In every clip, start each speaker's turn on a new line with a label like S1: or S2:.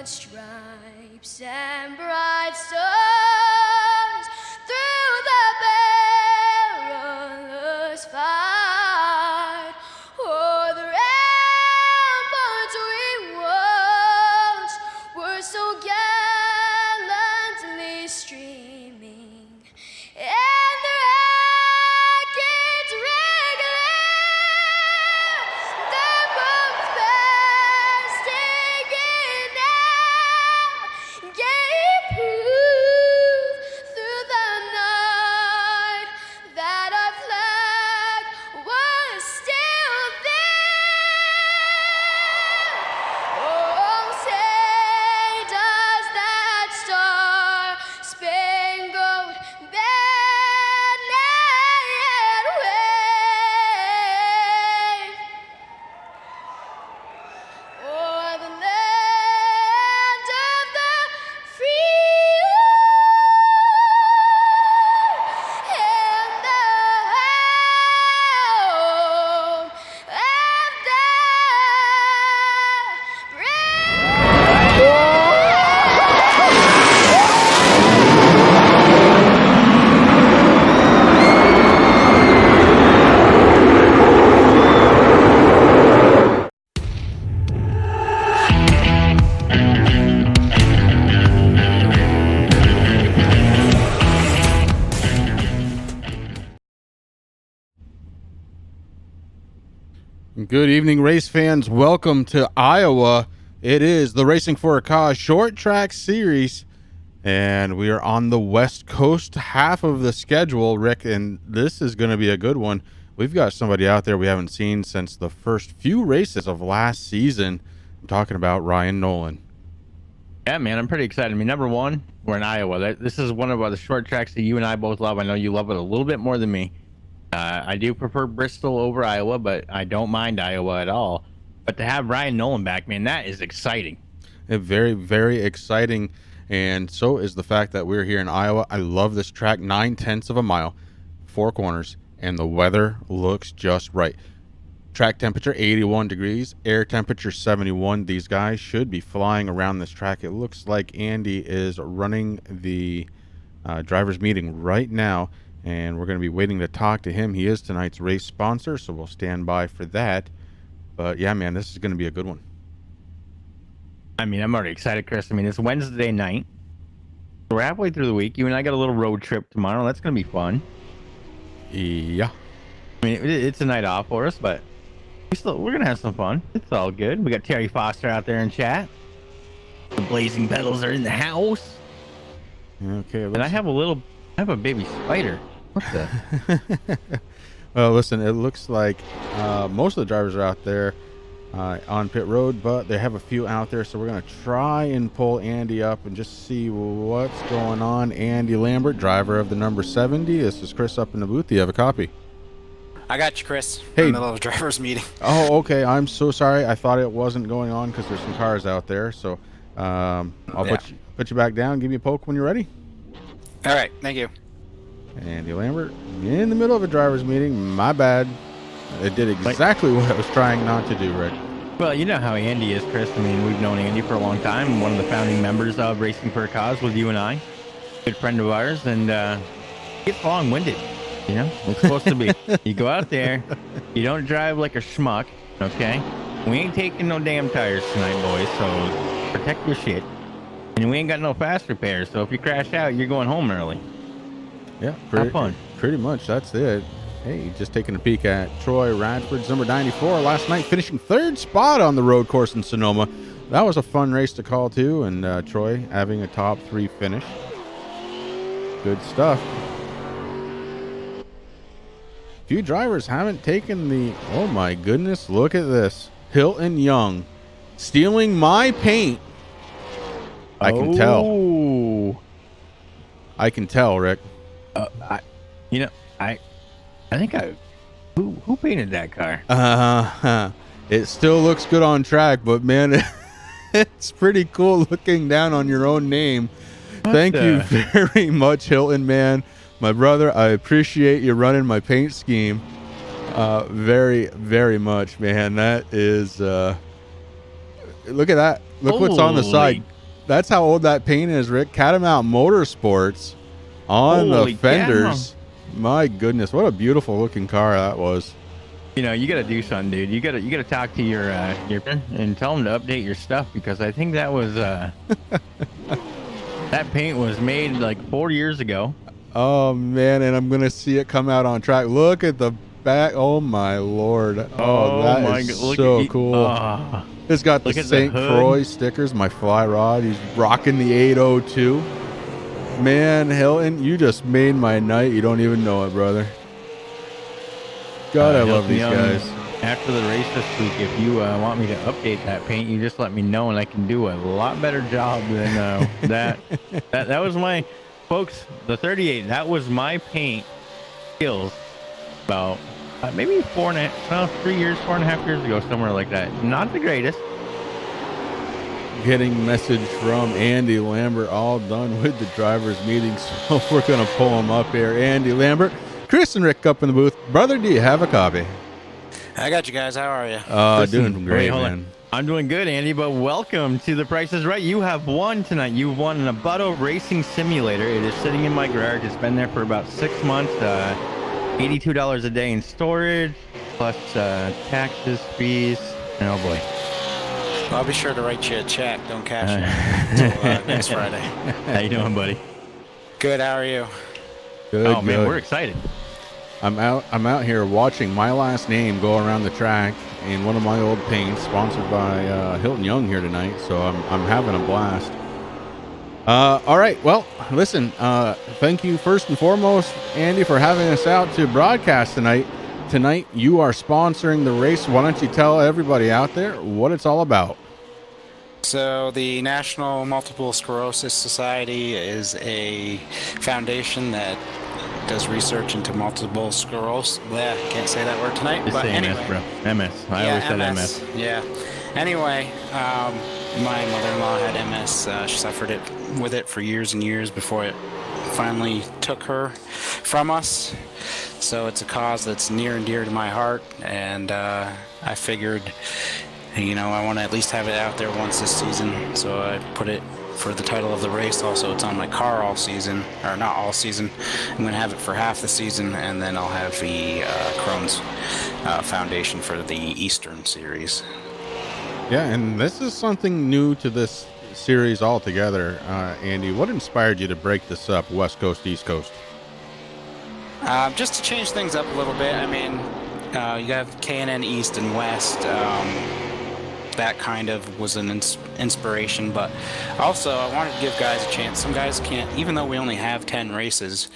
S1: broad stripes and bright stars through the perilous fight. Oh, the ramparts we watched were so gallantly streaming, and the rackets regular, the bombs bursting in air, gave proof through the night that our flag was still there. Oh, say does that star-spangled banner yet wave o'er the land of the free and the home of the brave.
S2: Good evening, race fans. Welcome to Iowa. It is the Racing for a Cause short track series, and we are on the West Coast half of the schedule, Rick, and this is going to be a good one. We've got somebody out there we haven't seen since the first few races of last season. I'm talking about Ryan Nolan.
S3: Yeah, man, I'm pretty excited. I mean, number one, we're in Iowa. This is one of the short tracks that you and I both love. I know you love it a little bit more than me. I do prefer Bristol over Iowa, but I don't mind Iowa at all. But to have Ryan Nolan back, man, that is exciting.
S2: Very, very exciting, and so is the fact that we're here in Iowa. I love this track, 9/10 of a mile, 4 corners, and the weather looks just right. Track temperature 81 degrees, air temperature 71. These guys should be flying around this track. It looks like Andy is running the drivers meeting right now, and we're going to be waiting to talk to him. He is tonight's race sponsor, so we'll stand by for that. But yeah, man, this is going to be a good one.
S3: I mean, I'm already excited, Chris. I mean, it's Wednesday night. We're halfway through the week. You and I got a little road trip tomorrow. That's going to be fun.
S2: Yeah.
S3: I mean, it's a night off for us, but we're going to have some fun. It's all good. We got Terry Foster out there in chat. The Blazing Pedals are in the house.
S2: Okay.
S3: And I have a baby spider. What the?
S2: Well, listen, it looks like most of the drivers are out there on pit road, but they have a few out there, so we're going to try and pull Andy up and just see what's going on. Andy Lambert, driver of the number 70. This is Chris up in the booth. Do you have a copy?
S4: I got you, Chris.
S2: Hey.
S4: I'm in the middle of a driver's meeting.
S2: Oh, okay. I'm so sorry. I thought it wasn't going on because there's some cars out there, so I'll put you back down. Give me a poke when you're ready.
S4: All right, thank you.
S2: Andy Lambert in the middle of a driver's meeting. My bad. It did exactly what I was trying not to do, Rick.
S3: Well, you know how Andy is, Chris. I mean, we've known Andy for a long time. One of the founding members of Racing for a Cause with you and I. Good friend of ours, and he gets long-winded. You know, it's supposed to be. You go out there, you don't drive like a schmuck, okay? We ain't taking no damn tires tonight, boys, so protect your shit. And we ain't got no fast repairs, so if you crash out, you're going home early.
S2: Yeah,
S3: have fun.
S2: Pretty much, that's it. Hey, just taking a peek at Troy Radford's number 94 last night, finishing 3rd spot on the road course in Sonoma. That was a fun race to call, too, and Troy having a top 3 finish. Good stuff. Few drivers haven't taken the... Oh, my goodness, look at this. Hilton Young stealing my paint. I can tell. I can tell, Rick.
S3: I think who painted that car?
S2: It still looks good on track, but man, it's pretty cool looking down on your own name. Thank you very much, Hilton, man. My brother, I appreciate you running my paint scheme very, very much, man. That is, look at that. Look what's on the side. That's how old that paint is, Rick. Catamount Motorsports on the fenders. My goodness, what a beautiful looking car that was.
S3: You know, you got to do something, dude. You got to talk to your and tell them to update your stuff, because I think that was that paint was made like 4 years ago.
S2: Oh man, and I'm gonna see it come out on track. Look at the back. Oh my lord. Oh, that is so cool. It's got the St. Croix stickers, my fly rod. He's rocking the 802. Man, Hilton, you just made my night. You don't even know it, brother. God, I love these guys.
S3: After the race this week, if you want me to update that paint, you just let me know, and I can do a lot better job than that. That was my, folks, the 38. That was my paint skills about maybe 3 years, 4.5 years ago, somewhere like that. Not the greatest.
S2: Getting message from Andy Lambert, all done with the drivers' meeting, so we're going to pull him up here. Andy Lambert, Chris and Rick up in the booth. Brother, do you have a copy?
S4: I got you guys. How are you?
S2: Doing great, man.
S3: I'm doing good, Andy, but welcome to The Price is Right. You have won tonight. You've won an Abuto Racing Simulator. It is sitting in my garage. It's been there for about 6 months. $82 a day in storage, plus taxes, fees, and oh boy.
S4: Well, I'll be sure to write you a check. Don't cash it until next Friday.
S3: How you doing, buddy?
S4: Good. How are you?
S2: Good.
S3: Man, we're excited.
S2: I'm out here watching my last name go around the track in one of my old paints, sponsored by Hilton Young here tonight. So I'm having a blast. All right. Well, listen. Thank you first and foremost, Andy, for having us out to broadcast tonight. Tonight, you are sponsoring the race. Why don't you tell everybody out there what it's all about?
S4: So the National Multiple Sclerosis Society is a foundation that does research into multiple sclerosis. I can't say that word tonight.
S3: Just
S4: but
S3: say
S4: anyway.
S3: MS, bro. MS. I always said MS.
S4: Yeah. Anyway, my mother-in-law had MS. She suffered with it for years and years before it finally took her from us. So it's a cause that's near and dear to my heart, and I figured, I want to at least have it out there once this season. So I put it for the title of the race. Also, it's on my car all season, or not all season. I'm going to have it for half the season, and then I'll have the Crohn's Foundation for the Eastern Series.
S2: Yeah, and this is something new to this series altogether. Andy, what inspired you to break this up, West Coast, East Coast?
S4: Just to change things up a little bit. I mean, you have K&N East and West. That kind of was an inspiration, but also I wanted to give guys a chance. Some guys can't, even though we only have 10 races,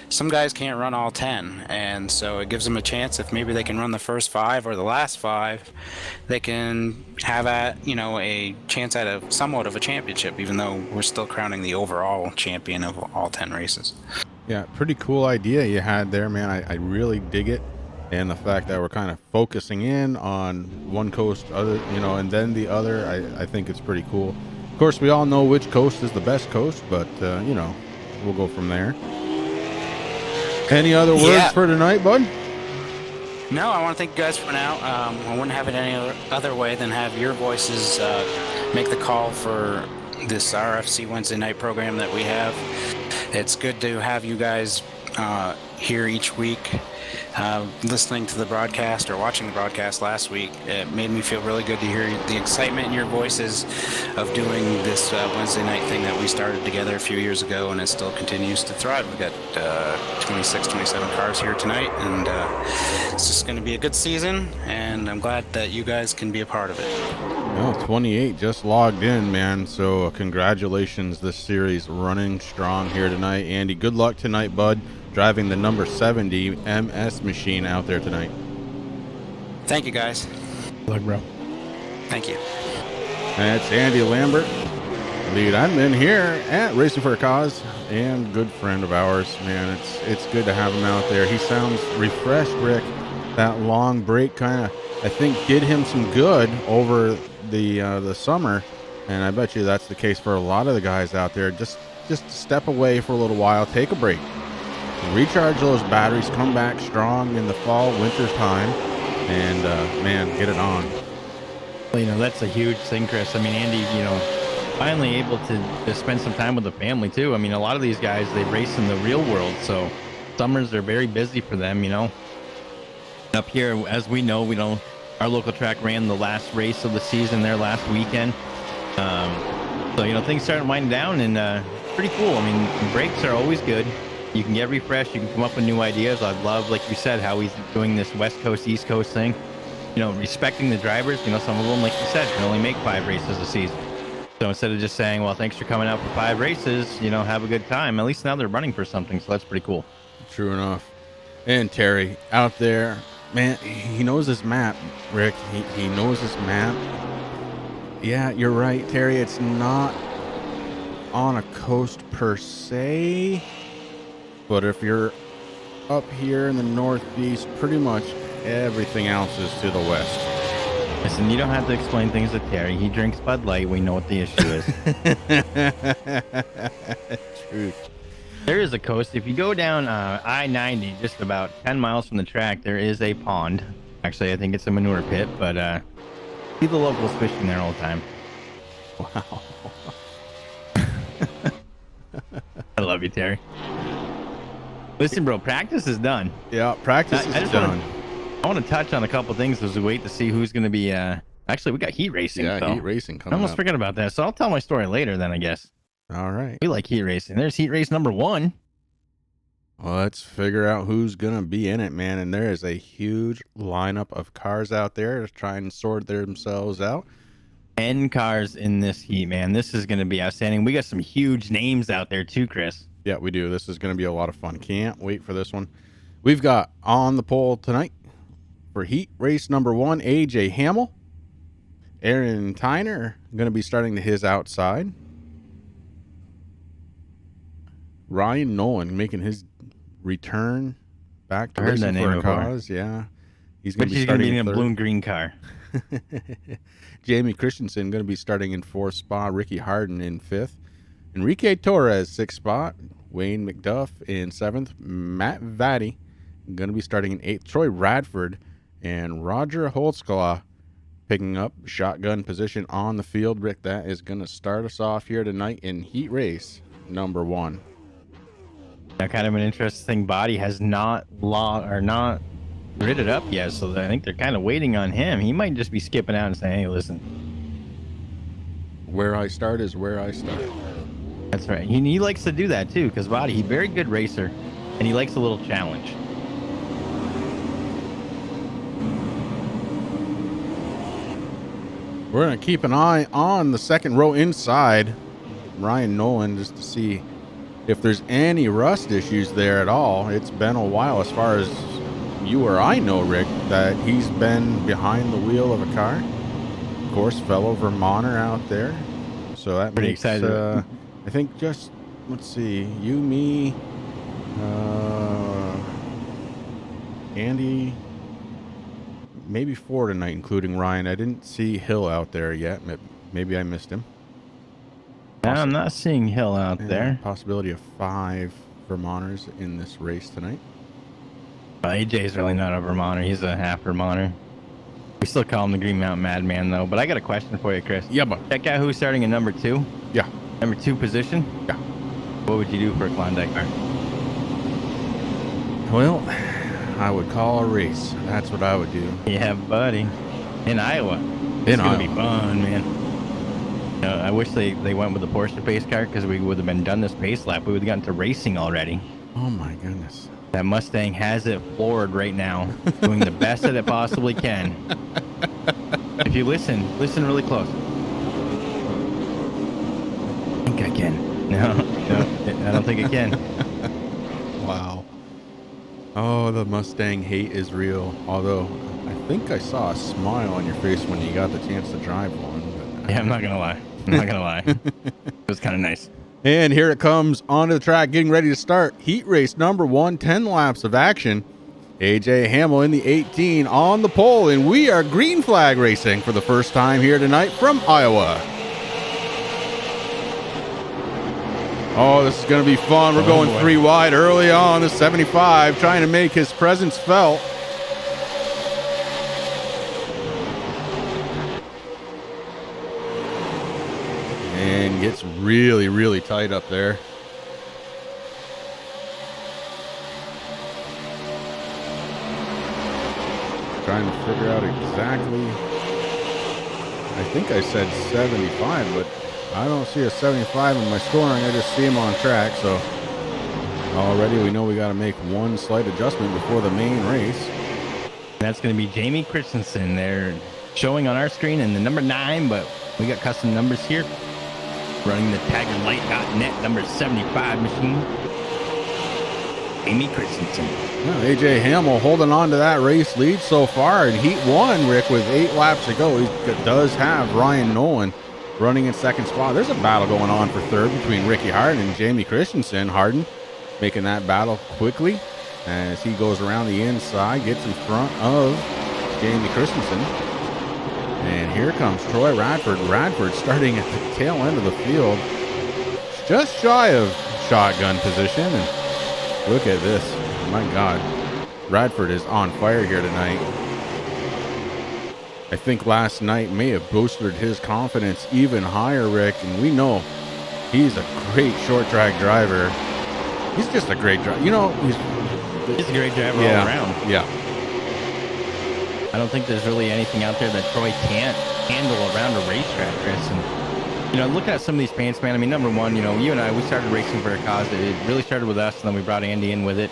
S4: some guys can't run all 10, and so it gives them a chance. If maybe they can run the first 5 or the last 5, they can have a chance at somewhat of a championship, even though we're still crowning the overall champion of all 10 races.
S2: Yeah, pretty cool idea you had there, man. I really dig it. And the fact that we're kind of focusing in on one coast, and then the other, I think it's pretty cool. Of course, we all know which coast is the best coast, but, we'll go from there. Any other words for tonight, bud?
S4: No, I want to thank you guys for now. I wouldn't have it any other way than have your voices make the call for this RFC Wednesday night program that we have. It's good to have you guys here each week. Listening to the broadcast or watching the broadcast last week, it made me feel really good to hear the excitement in your voices of doing this Wednesday night thing that we started together a few years ago, and it still continues to thrive. We've got 26, 27 cars here tonight, and it's just going to be a good season, and I'm glad that you guys can be a part of it.
S2: Well, 28 just logged in, man, so congratulations. This series running strong here tonight. Andy, good luck tonight, bud, driving the number 70 MS machine out there tonight.
S4: Thank you, guys.
S3: Good luck, bro.
S4: Thank you.
S2: That's Andy Lambert, lead admin here at Racing for a Cause, and good friend of ours. Man, it's good to have him out there. He sounds refreshed, Rick. That long break kind of, I think, did him some good over the summer, and I bet you that's the case for a lot of the guys out there. Just step away for a little while, take a break, recharge those batteries, come back strong in the fall, winter time, and man, get it on.
S3: Well, that's a huge thing, Chris. I mean, Andy, finally able to spend some time with the family too. I mean, a lot of these guys, they race in the real world, so summers are very busy for them. Up here, as we know, our local track ran the last race of the season there last weekend. So things started winding down, and pretty cool. I mean, breaks are always good. You can get refreshed. You can come up with new ideas. I love, like you said, how he's doing this West Coast, East Coast thing. Respecting the drivers. Some of them, like you said, can only make 5 races a season. So instead of just saying, well, thanks for coming out for 5 races, have a good time. At least now they're running for something. So that's pretty cool.
S2: True enough. And Terry out there, man, he knows his map, Rick. He knows his map. Yeah, you're right, Terry. It's not on a coast per se. But if you're up here in the Northeast, pretty much everything else is to the west.
S3: Listen, you don't have to explain things to Terry. He drinks Bud Light. We know what the issue is.
S2: Truth.
S3: There is a coast. If you go down I-90, just about 10 miles from the track, there is a pond. Actually, I think it's a manure pit, but see the locals fishing there all the time.
S2: Wow.
S3: I love you, Terry. Listen, bro, practice is done.
S2: Yeah, practice is done.
S3: I want to touch on a couple things as we wait to see who's going to be. Actually, we got heat racing.
S2: Yeah,
S3: so
S2: heat racing
S3: I
S2: coming
S3: almost
S2: up.
S3: forgot about that. So I'll tell my story later then, I guess.
S2: All right.
S3: We like heat racing. There's heat race number 1.
S2: Well, let's figure out who's going to be in it, man. And there is a huge lineup of cars out there to try and sort themselves out.
S3: 10 cars in this heat, man. This is going to be outstanding. We got some huge names out there too, Chris.
S2: Yeah, we do. This is going to be a lot of fun. Can't wait for this one. We've got on the pole tonight for heat race number 1, AJ Hamill. Aaron Tyner going to be starting his outside. Ryan Nolan making his return back to racing for a cause. Yeah. He's going to be starting
S3: in a blue and green car.
S2: Jamie Christensen going to be starting in 4th spot. Ricky Harden in 5th. Enrique Torres, 6th spot. Wayne McDuff in 7th. Matt Vaddy going to be starting in 8th. Troy Radford and Roger Holtzclaw picking up shotgun position on the field. Rick, that is going to start us off here tonight in heat race number 1.
S3: Now, kind of an interesting body has not rid it up yet, so I think they're kind of waiting on him. He might just be skipping out and saying, hey, listen.
S2: Where I start is where I start.
S3: That's right. He likes to do that too, because Body, he's a very good racer, and he likes a little challenge.
S2: We're going to keep an eye on the second row inside Ryan Nolan just to see if there's any rust issues there at all. It's been a while, as far as you or I know, Rick, that he's been behind the wheel of a car. Of course, fellow Vermonter out there. So that
S3: Pretty
S2: makes,
S3: excited.
S2: I think just, let's see, you, me, Andy, maybe 4 tonight, including Ryan. I didn't see Hill out there yet. Maybe I missed him.
S3: I'm not seeing Hill out there.
S2: Possibility of 5 Vermonters in this race tonight.
S3: AJ's really not a Vermonter. He's a half Vermonter. We still call him the Green Mountain Madman, though. But I got a question for you, Chris.
S2: Yeah, but
S3: That guy who's starting in number 2?
S2: Yeah.
S3: Number 2 position?
S2: Yeah.
S3: What would you do for a Klondike car?
S2: Well, I would call a race. That's what I would do.
S3: Yeah, buddy. In Iowa. It's going to be fun, man. I wish they went with the Porsche pace car, because we would have been done this pace lap. We would have gotten to racing already.
S2: Oh, my goodness.
S3: That Mustang has it floored right now, doing the best that it possibly can. If you listen really close. I think I can. No, I don't think I can.
S2: Wow. Oh, the Mustang hate is real. Although, I think I saw a smile on your face when you got the chance to drive one. But
S3: Yeah, I'm not going to lie. It was kind of nice.
S2: And here it comes onto the track, getting ready to start. Heat race number 1, 10 laps of action. AJ Hamill in the 18 on the pole, and we are green flag racing for the first time here tonight from Iowa. Oh, this is going to be fun. We're going 3 wide early on the 75, trying to make his presence felt. gets really, really tight up there. Trying to figure out exactly. I think I said 75, but I don't see a 75 in my scoring. I just see him on track. So already we know we got to make one slight adjustment before the main race.
S3: That's going to be Jamie Christensen. They're showing on our screen in the number 9, but we got custom numbers here. Running the TigerLight.net number 75 machine. Jamie Christensen.
S2: Well, AJ Hamill holding on to that race lead so far in Heat 1, Rick, with 8 laps to go. He does have Ryan Nolan running in second spot. There's a battle going on for third between Ricky Harden and Jamie Christensen. Harden making that battle quickly as he goes around the inside, gets in front of Jamie Christensen. And here comes Troy Radford. Radford starting at the tail end of the field, just shy of shotgun position. And look at this. My God. Radford is on fire here tonight. I think last night may have boosted his confidence even higher, Rick. And we know he's a great short track driver. He's just a great driver. You know, he's
S3: a great driver all around.
S2: Yeah.
S3: I don't think there's really anything out there that Troy can't handle around a racetrack, Chris. And, you know, looking at some of these paints, man, I mean, number one, you know, you and I, we started racing for a cause. It really started with us, and then we brought Andy in with it.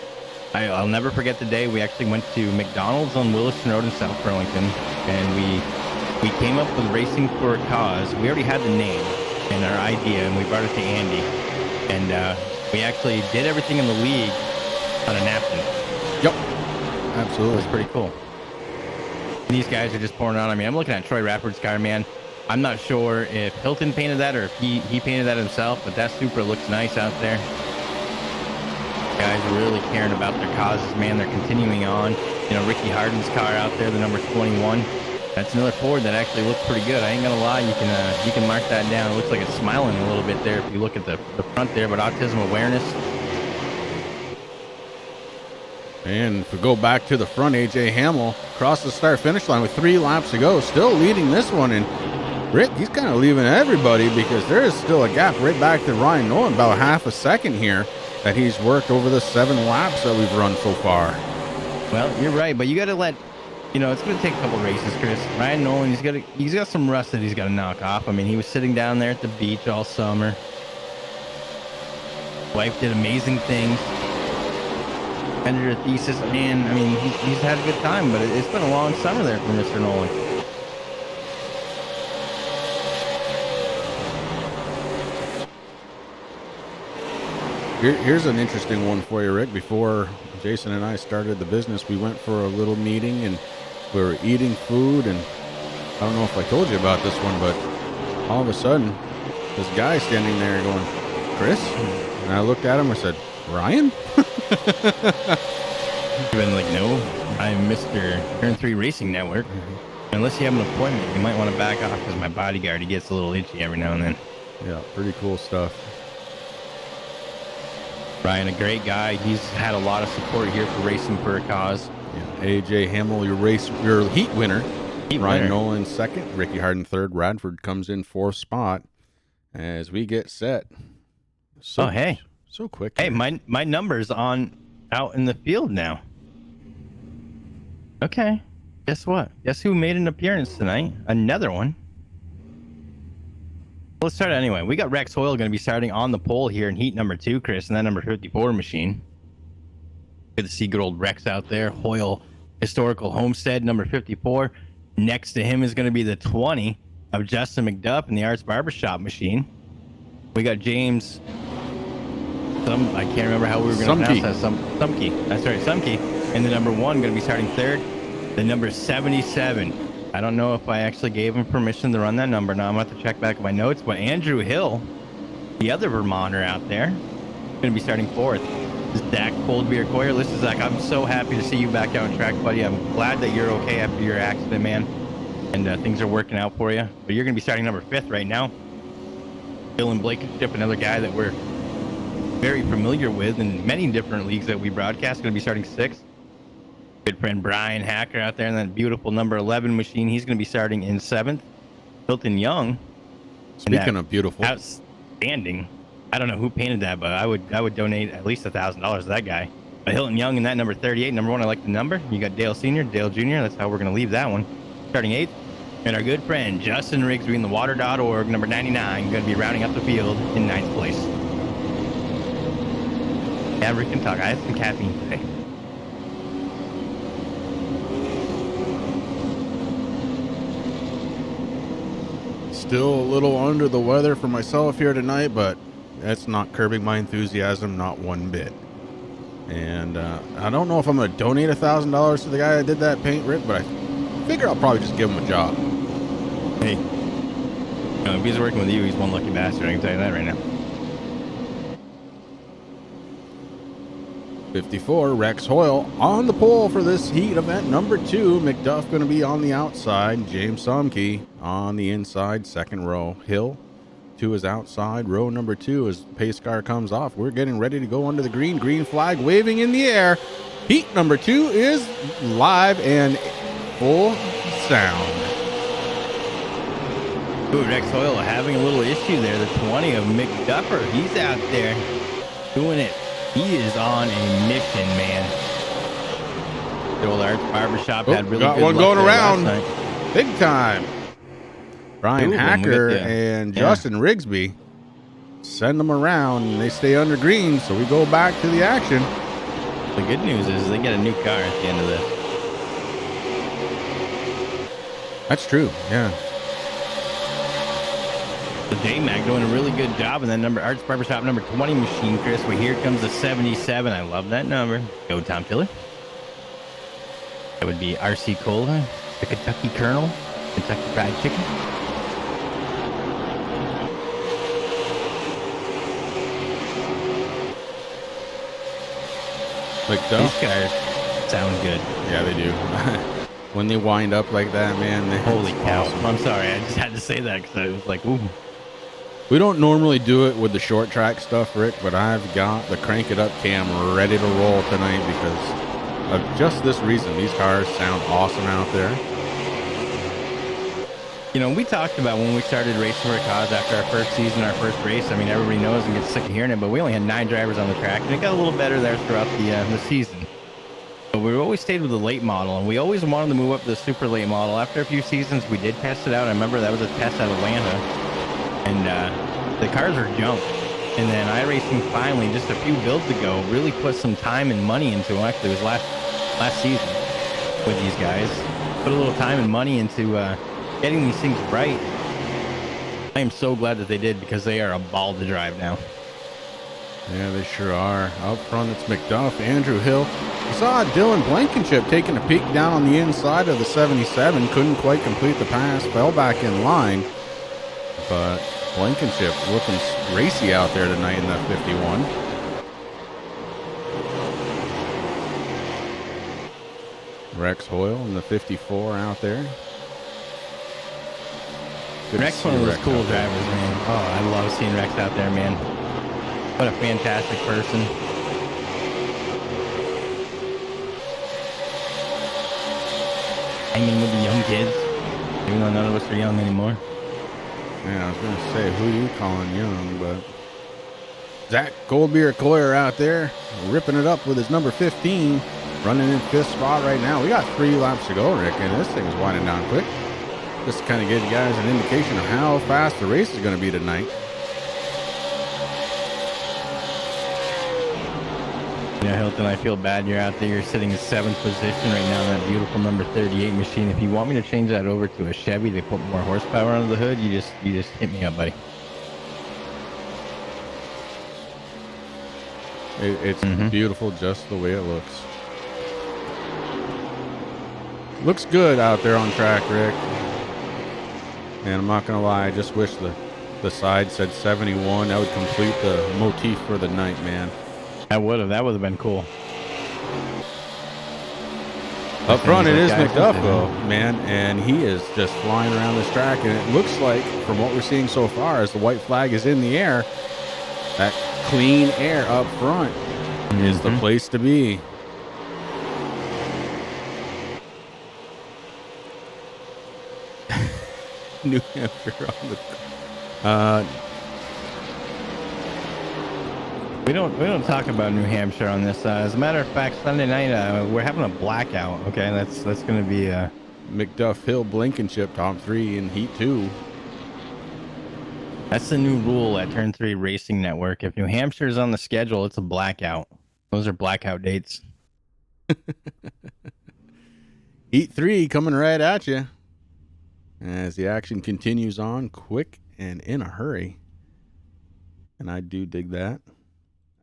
S3: I'll never forget the day we actually went to McDonald's on Williston Road in South Burlington, and we came up with racing for a cause. We already had the name and our idea, and we brought it to Andy. And we actually did everything in the league on a napkin.
S2: Yep.
S3: It
S2: Absolutely.
S3: was pretty cool. And these guys are just pouring on. I mean, I'm looking at Troy Radford's car, man. I'm not sure if Hilton painted that or if he painted that himself, but that Supra looks nice out there. Guys are really caring about their causes, man. They're continuing on. You know, Ricky Harden's car out there, the number 21. That's another Ford that actually looks pretty good. I ain't gonna lie, you can mark that down. It looks like it's smiling a little bit there if you look at the front there, but autism awareness.
S2: And if we go back to the front, AJ Hamill across the start finish line with 3 laps to go, still leading this one. And Rick, he's kind of leaving everybody because there is still a gap right back to Ryan Nolan, about half a second here that he's worked over the 7 laps that we've run so far.
S3: Well, you're right, but you got to let, you know, it's going to take a couple races, Chris. Ryan Nolan, he's got some rust that he's got to knock off. I mean, he was sitting down there at the beach all summer. Wife did amazing things. Ended her thesis. Man, I mean, he's had a good time, but it's been a long summer there for Mr. Nolan.
S2: Here's an interesting one for you, Rick. Before Jason and I started the business, we went for a little meeting and we were eating food. And I don't know if I told you about this one, but all of a sudden, this guy standing there going, "Chris?" And I looked at him and I said, "Ryan?"
S3: You've been like, "No, I'm Mr. Turn 3 Racing Network. Unless you have an appointment, you might want to back off because my bodyguard, he gets a little itchy every now and then."
S2: Yeah, pretty cool stuff.
S3: Ryan, a great guy. He's had a lot of support here for Racing for a Cause.
S2: Yeah, AJ Hamill, your heat winner. Ryan Nolan second, Ricky Harden third, Radford comes in 4th spot as we get set. So,
S3: hey.
S2: So quick.
S3: Hey,
S2: here.
S3: my number's on out in the field now. Okay. Guess what? Guess who made an appearance tonight? Another one. Let's start anyway. We got Rex Hoyle going to be starting on the pole here in heat number 2, Chris, and that number 54 machine. Good to see good old Rex out there. Hoyle Historical Homestead, number 54. Next to him is going to be the 20 of Justin McDuff in the Arts Barbershop machine. We got James... I can't remember how we were going to pronounce that. Sumke. That's right, Sumke. And the number 1 going to be starting third. The number 77. I don't know if I actually gave him permission to run that number. Now I'm going to have to check back at my notes. But Andrew Hill, the other Vermonter out there, going to be starting 4th. This is Dak Cold Beer Coyer. Listen, Zach, I'm so happy to see you back out on track, buddy. I'm glad that you're okay after your accident, man. And things are working out for you. But you're going to be starting number 5th right now. Dylan Blankenship, another guy that we're very familiar with in many different leagues that we broadcast, going to be starting 6th. Good friend Brian Hacker out there in that beautiful number 11 machine. He's going to be starting in 7th. Hilton Young.
S2: Speaking of beautiful.
S3: outstanding. I don't know who painted that, but I would donate at least $1,000 to that guy. But Hilton Young in that number 38, number 1. I like the number. You got Dale Senior, Dale Junior. That's how we're gonna leave that one. Starting 8th, and our good friend Justin Rigsby in the Water.org, number 99, going to be rounding up the field in 9th place. Yeah, we can talk. I had some caffeine today.
S2: Still a little under the weather for myself here tonight, but that's not curbing my enthusiasm, not one bit. And I don't know if I'm going to donate $1,000 to the guy that did that paint, Rick, but I figure I'll probably just give him a job.
S3: Hey, if he's working with you, he's one lucky bastard. I can tell you that right now.
S2: 54, Rex Hoyle on the pole for this heat event number 2. McDuff going to be on the outside. James Somke on the inside, second row. Hill to his outside, row number 2 as the pace car comes off. We're getting ready to go under the green flag waving in the air. Heat number 2 is live and full sound.
S3: Ooh, Rex Hoyle having a little issue there. The 20 of McDuffer, he's out there doing it. He is on a mission, man. The old Arts Barbershop had really
S2: got
S3: good
S2: one
S3: luck
S2: going
S3: there
S2: around
S3: last night.
S2: big time. Brian
S3: Two of them,
S2: Hacker
S3: we got
S2: and Justin Rigsby send them around, and they stay under green, so we go back to the action.
S3: The good news is they get a new car at the end of this.
S2: That's true, yeah.
S3: So J-Mac doing a really good job in that number, Arts Barbershop number 20 machine, Chris. Well, here comes the 77. I love that number. Go Tom Tiller. That would be RC Cola, the Kentucky Colonel, Kentucky Fried Chicken.
S2: Like
S3: These cars sound good.
S2: Yeah, they do. When they wind up like that, man.
S3: Holy cow. Awesome. I'm sorry. I just had to say that because I was like, ooh.
S2: We don't normally do it with the short track stuff, Rick, but I've got the Crank It Up cam ready to roll tonight because of just this reason. These cars sound awesome out there.
S3: You know, we talked about when we started racing for a cause after our first season, our first race. I mean, everybody knows and gets sick of hearing it, but we only had 9 drivers on the track, and it got a little better there throughout the season. But we always stayed with the late model, and we always wanted to move up to the super late model. After a few seasons, we did test it out. I remember that was a test at Atlanta, and the cars were junk. And then iRacing finally, just a few builds ago, really put some time and money into them. Actually, it was last season with these guys. Put a little time and money into getting these things right. I am so glad that they did because they are a ball to drive now.
S2: Yeah, they sure are. Out front, it's McDuff, Andrew Hill. We saw Dylan Blankenship taking a peek down on the inside of the 77. Couldn't quite complete the pass. Fell back in line. But Blankenship looking racy out there tonight in that 51. Rex Hoyle in the 54 out there. Good
S3: Rex, one of those cool drivers, man. Oh, I love seeing Rex out there, man. What a fantastic person. Hanging with the young kids, even though none of us are young anymore.
S2: Yeah, I was going to say, who you calling young, but Zach Goldbeer-Coyer out there, ripping it up with his number 15, running in 5th spot right now. We got 3 laps to go, Rick, and this thing's winding down quick. Just to kind of give you guys an indication of how fast the race is going to be tonight.
S3: Yeah, Hilton, I feel bad you're out there. You're sitting in 7th position right now in that beautiful number 38 machine. If you want me to change that over to a Chevy to put more horsepower under the hood, you just hit me up, buddy.
S2: It's beautiful just the way it looks. Looks good out there on track, Rick. And I'm not going to lie, I just wish the side said 71. That would complete the motif for the night, man.
S3: That would have been cool.
S2: Up front, it is McDuff, though, man, and he is just flying around this track, and it looks like, from what we're seeing so far, as the white flag is in the air, that clean air up front is the place to be. New Hampshire on the
S3: We don't talk about New Hampshire on this. As a matter of fact, Sunday night we're having a blackout. Okay, that's going to be
S2: McDuff Hill Blankenship top 3 in Heat 2.
S3: that's the new rule at Turn 3 Racing Network. If New Hampshire is on the schedule, it's a blackout. Those are blackout dates.
S2: Heat 3 coming right at you as the action continues on quick and in a hurry. And I do dig that.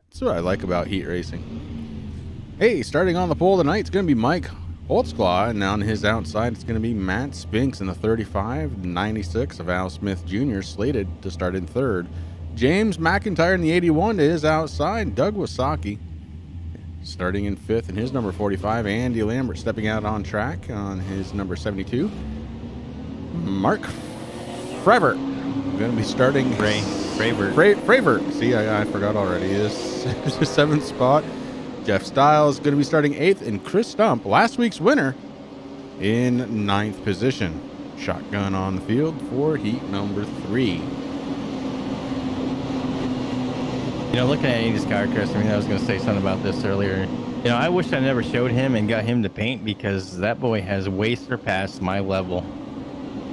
S2: That's what I like about heat racing. Hey, starting on the pole tonight, it's going to be Mike Holtzclaw, and on his outside, it's going to be Matt Spinks in the 35, 96 of Al Smith Jr. slated to start in third. James McIntyre in the 81 to his outside. Doug Wasaki starting in fifth in his number 45. Andy Lambert stepping out on track on his number 72. Mark Fravert going to be starting. Fravert. See, I forgot already. Is his seventh spot. Jeff Stiles going to be starting eighth, and Chris Stump, last week's winner, in ninth position. Shotgun on the field for heat number 3.
S3: You know, looking at Andy's car, Chris, I was going to say something about this earlier. You know, I wish I never showed him and got him to paint, because that boy has way surpassed my level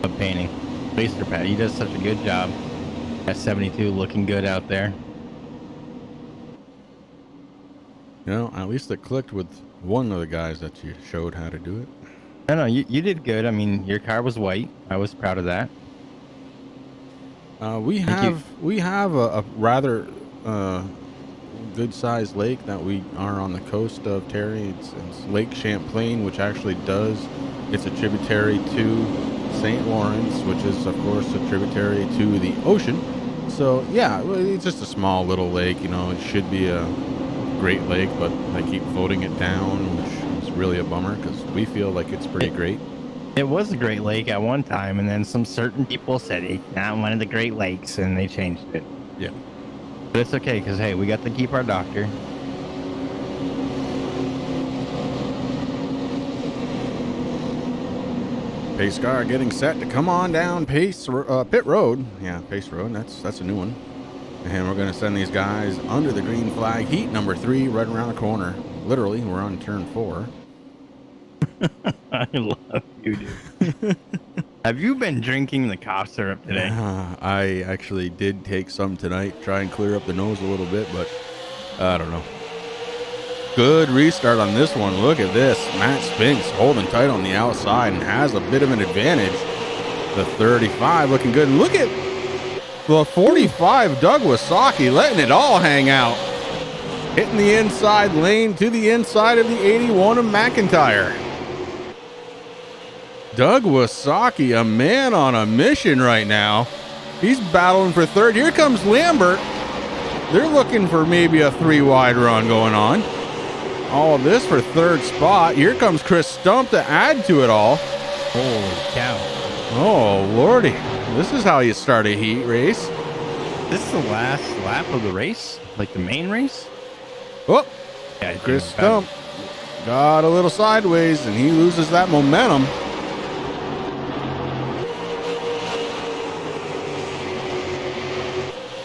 S3: of painting. Way surpassed. He does such a good job. At 72, looking good out there.
S2: You know, at least it clicked with one of the guys that you showed how to do it.
S3: No, you did good. I mean, your car was white. I was proud of that.
S2: We have a rather good-sized lake that we are on the coast of, Terry. It's Lake Champlain, which actually it's a tributary to St. Lawrence, which is, of course, a tributary to the ocean. So, yeah, it's just a small little lake. You know, it should be a great lake, but they keep voting it down, which is really a bummer, because we feel like it's pretty great.
S3: It was a Great Lake at one time, and then some certain people said it's not one of the Great Lakes, and they changed it.
S2: Yeah.
S3: But it's okay, because, hey, we got to keep our doctor.
S2: Pace car getting set to come on down Pit Road. Yeah, Pace Road. That's a new one. And we're going to send these guys under the green flag. Heat number 3 right around the corner. Literally, we're on turn 4.
S3: I love you, dude. Have you been drinking the cough syrup today?
S2: I actually did take some tonight, try and clear up the nose a little bit, but I don't know. Good restart on this one. Look at this. Matt Spinks holding tight on the outside and has a bit of an advantage. The 35 looking good. Look at the 45, Doug Wasaki, letting it all hang out. Hitting the inside lane to the inside of the 81 of McIntyre. Doug Wasaki, a man on a mission right now. He's battling for third. Here comes Lambert. They're looking for maybe a 3-wide run going on. All of this for third spot. Here comes Chris Stump to add to it all.
S3: Holy cow.
S2: Oh, Lordy. This is how you start a heat race.
S3: This is the last lap of the race? Like the main race?
S2: Oh,
S3: Yeah,
S2: Chris Stump got a little sideways, and he loses that momentum.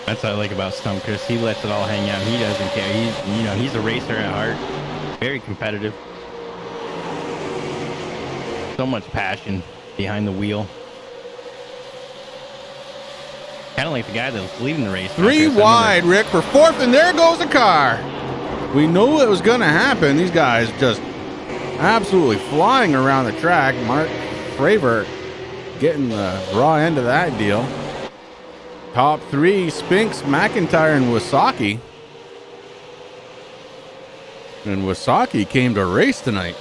S3: That's what I like about Stump, Chris. He lets it all hang out. He doesn't care. He's a racer at heart. Very competitive. So much passion behind the wheel. Kind of like the guy that was leading the race.
S2: 3 wide, Rick, for fourth, and there goes the car. We knew it was going to happen. These guys just absolutely flying around the track. Mark Fravert getting the raw end of that deal. Top 3, Spinks, McIntyre, and Wasaki. And Wasaki came to race tonight.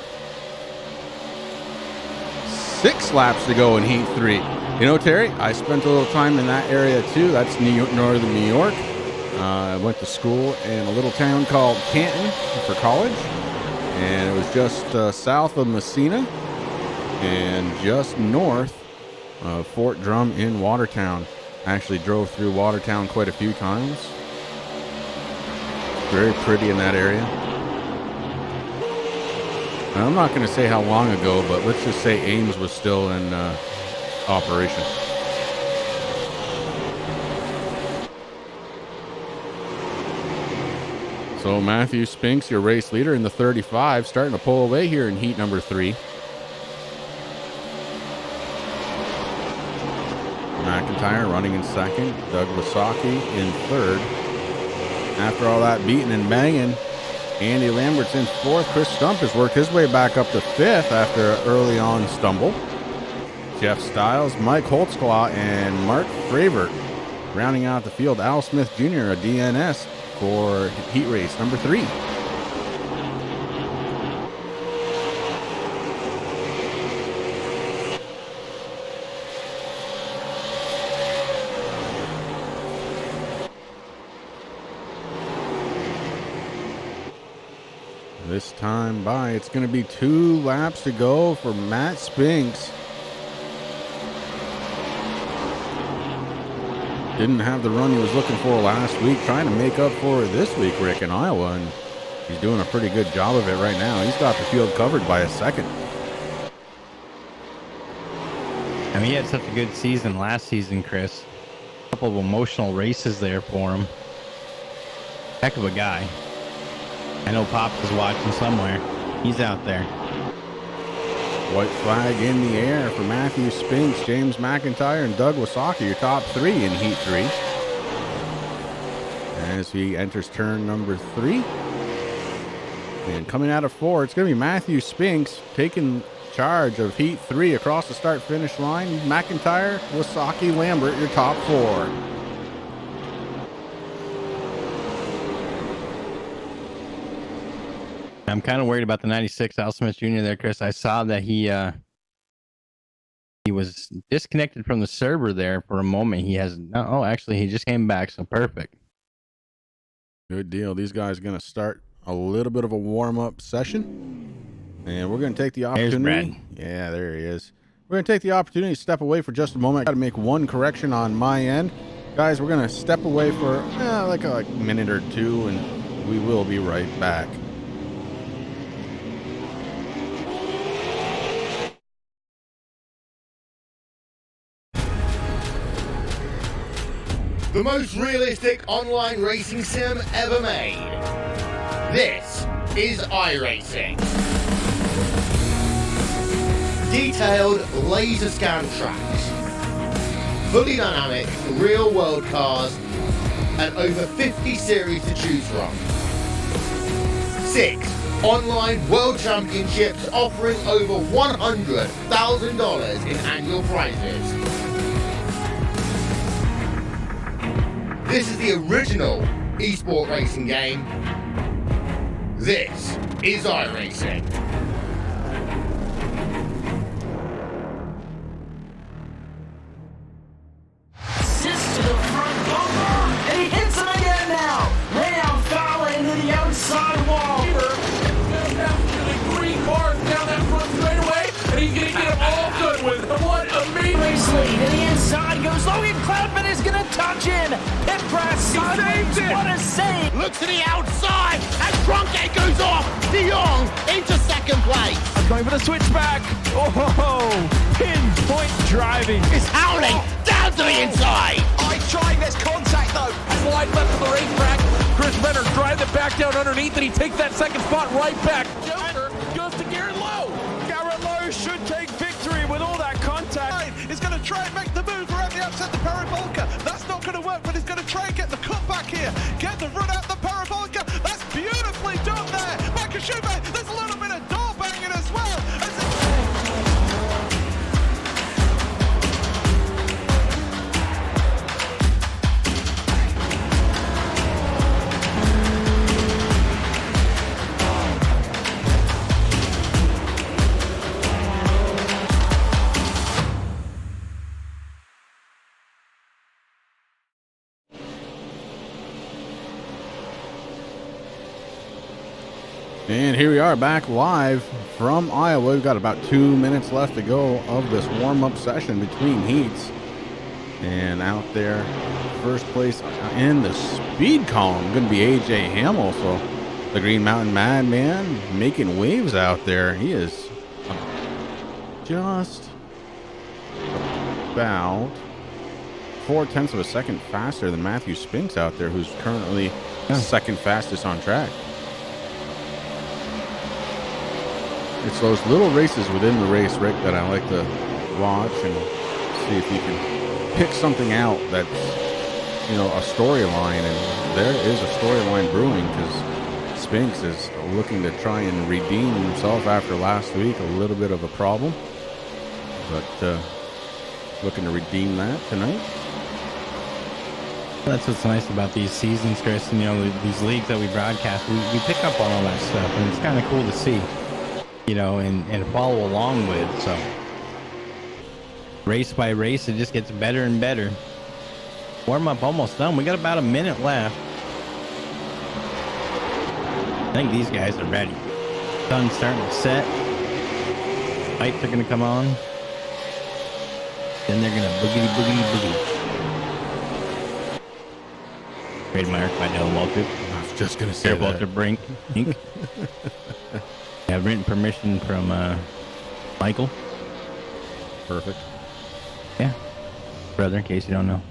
S2: 6 laps to go in Heat 3. You know, Terry, I spent a little time in that area too. That's northern New York. I went to school in a little town called Canton for college. And it was just south of Messina and just north of Fort Drum in Watertown. I actually drove through Watertown quite a few times. Very pretty in that area. And I'm not going to say how long ago, but let's just say Ames was still in operation. So Matthew Spinks, your race leader in the 35, starting to pull away here in heat number 3. McIntyre running in second. Doug Wasaki in third. After all that beating and banging, Andy Lambert's in fourth. Chris Stump has worked his way back up to fifth after an early on stumble. Jeff Stiles, Mike Holtzclaw, and Mark Fravert rounding out the field. Al Smith Jr., a DNS for heat race number 3. This time by, it's going to be 2 laps to go for Matt Spinks. Didn't have the run he was looking for last week, trying to make up for it this week, Rick, in Iowa, and he's doing a pretty good job of it right now. He's got the field covered by a second.
S3: I mean, he had such a good season last season, Chris. A couple of emotional races there for him. Heck of a guy. I know Pops is watching somewhere. He's out there.
S2: White flag in the air for Matthew Spinks, James McIntyre, and Doug Wasaki, your top 3 in heat 3. As he enters turn number 3. And coming out of 4, it's going to be Matthew Spinks taking charge of heat 3 across the start-finish line. McIntyre, Wasaki, Lambert, your top 4.
S3: I'm kind of worried about the 96 Al Smith Jr. there, Chris. I saw that he was disconnected from the server there for a moment. He has actually he just came back, so perfect.
S2: Good deal. These guys are going to start a little bit of a warm-up session, and we're going to take the opportunity. Yeah, there he is. We're going to take the opportunity to step away for just a moment. I got to make one correction on my end, guys. We're going to step away for like a minute or 2, and we will be right back.
S5: The most realistic online racing sim ever made. This is iRacing. Detailed laser scan tracks, fully dynamic real world cars, and over 50 series to choose from. 6 online world championships offering over $100,000 in annual prizes. This is the original esport racing game. This is iRacing.
S6: Assist to the front bumper, and he hits him again now. Ram foul into the outside wall.
S7: The green bars down that front straightaway, and he's gonna get them all good with it. What amazing
S6: Race lead, and the inside goes. Logan Cloudman is gonna touch in. Pit press, sideways, what a save.
S5: Look to the outside as Trunkgate goes off. De Jong into second place.
S8: Going for the switchback. Oh, pinpoint driving.
S5: It's howling down to the inside.
S8: Trying this contact though.
S7: slide left of the racetrack. Chris Benner drives it back down underneath, and he takes that second spot right back. Joker goes to Garrett Lowe.
S8: Garrett Lowe should take victory with all that contact. He's going to try and make the move around the outside the parabolica. That's not going to work, but he's going to try and get the cut back here. Get the run out the parabolica. That's beautifully done there. Makashube, there's a little bit of door banging as well.
S2: And here we are back live from Iowa. We've got about 2 minutes left to go of this warm-up session between heats. And out there, first place in the speed column, going to be AJ Hamill. So the Green Mountain Madman making waves out there. He is just about 0.4 of a second faster than Matthew Spinks out there, who's currently second fastest on track. It's those little races within the race, Rick, that I like to watch and see if you can pick something out that's, you know, a storyline. And there is a storyline brewing, because Spinks is looking to try and redeem himself after last week. A little bit of a problem, but looking to redeem that tonight.
S3: That's what's nice about these seasons, Chris. And, you know, these leagues that we broadcast, we pick up on all that stuff, and it's kind of cool to see, you know, and follow along with. So race by race, it just gets better and better. Warm up almost done. We got about a minute left. I think these guys are ready. Sun's starting to set. Lights are going to come on. Then they're going to boogity, boogity, boogity. Trademark by Dylan Walter.
S2: I was just going to say
S3: Walter Brink, Inc. Have written permission from Michael.
S2: Perfect.
S3: Yeah. Brother, in case you don't know.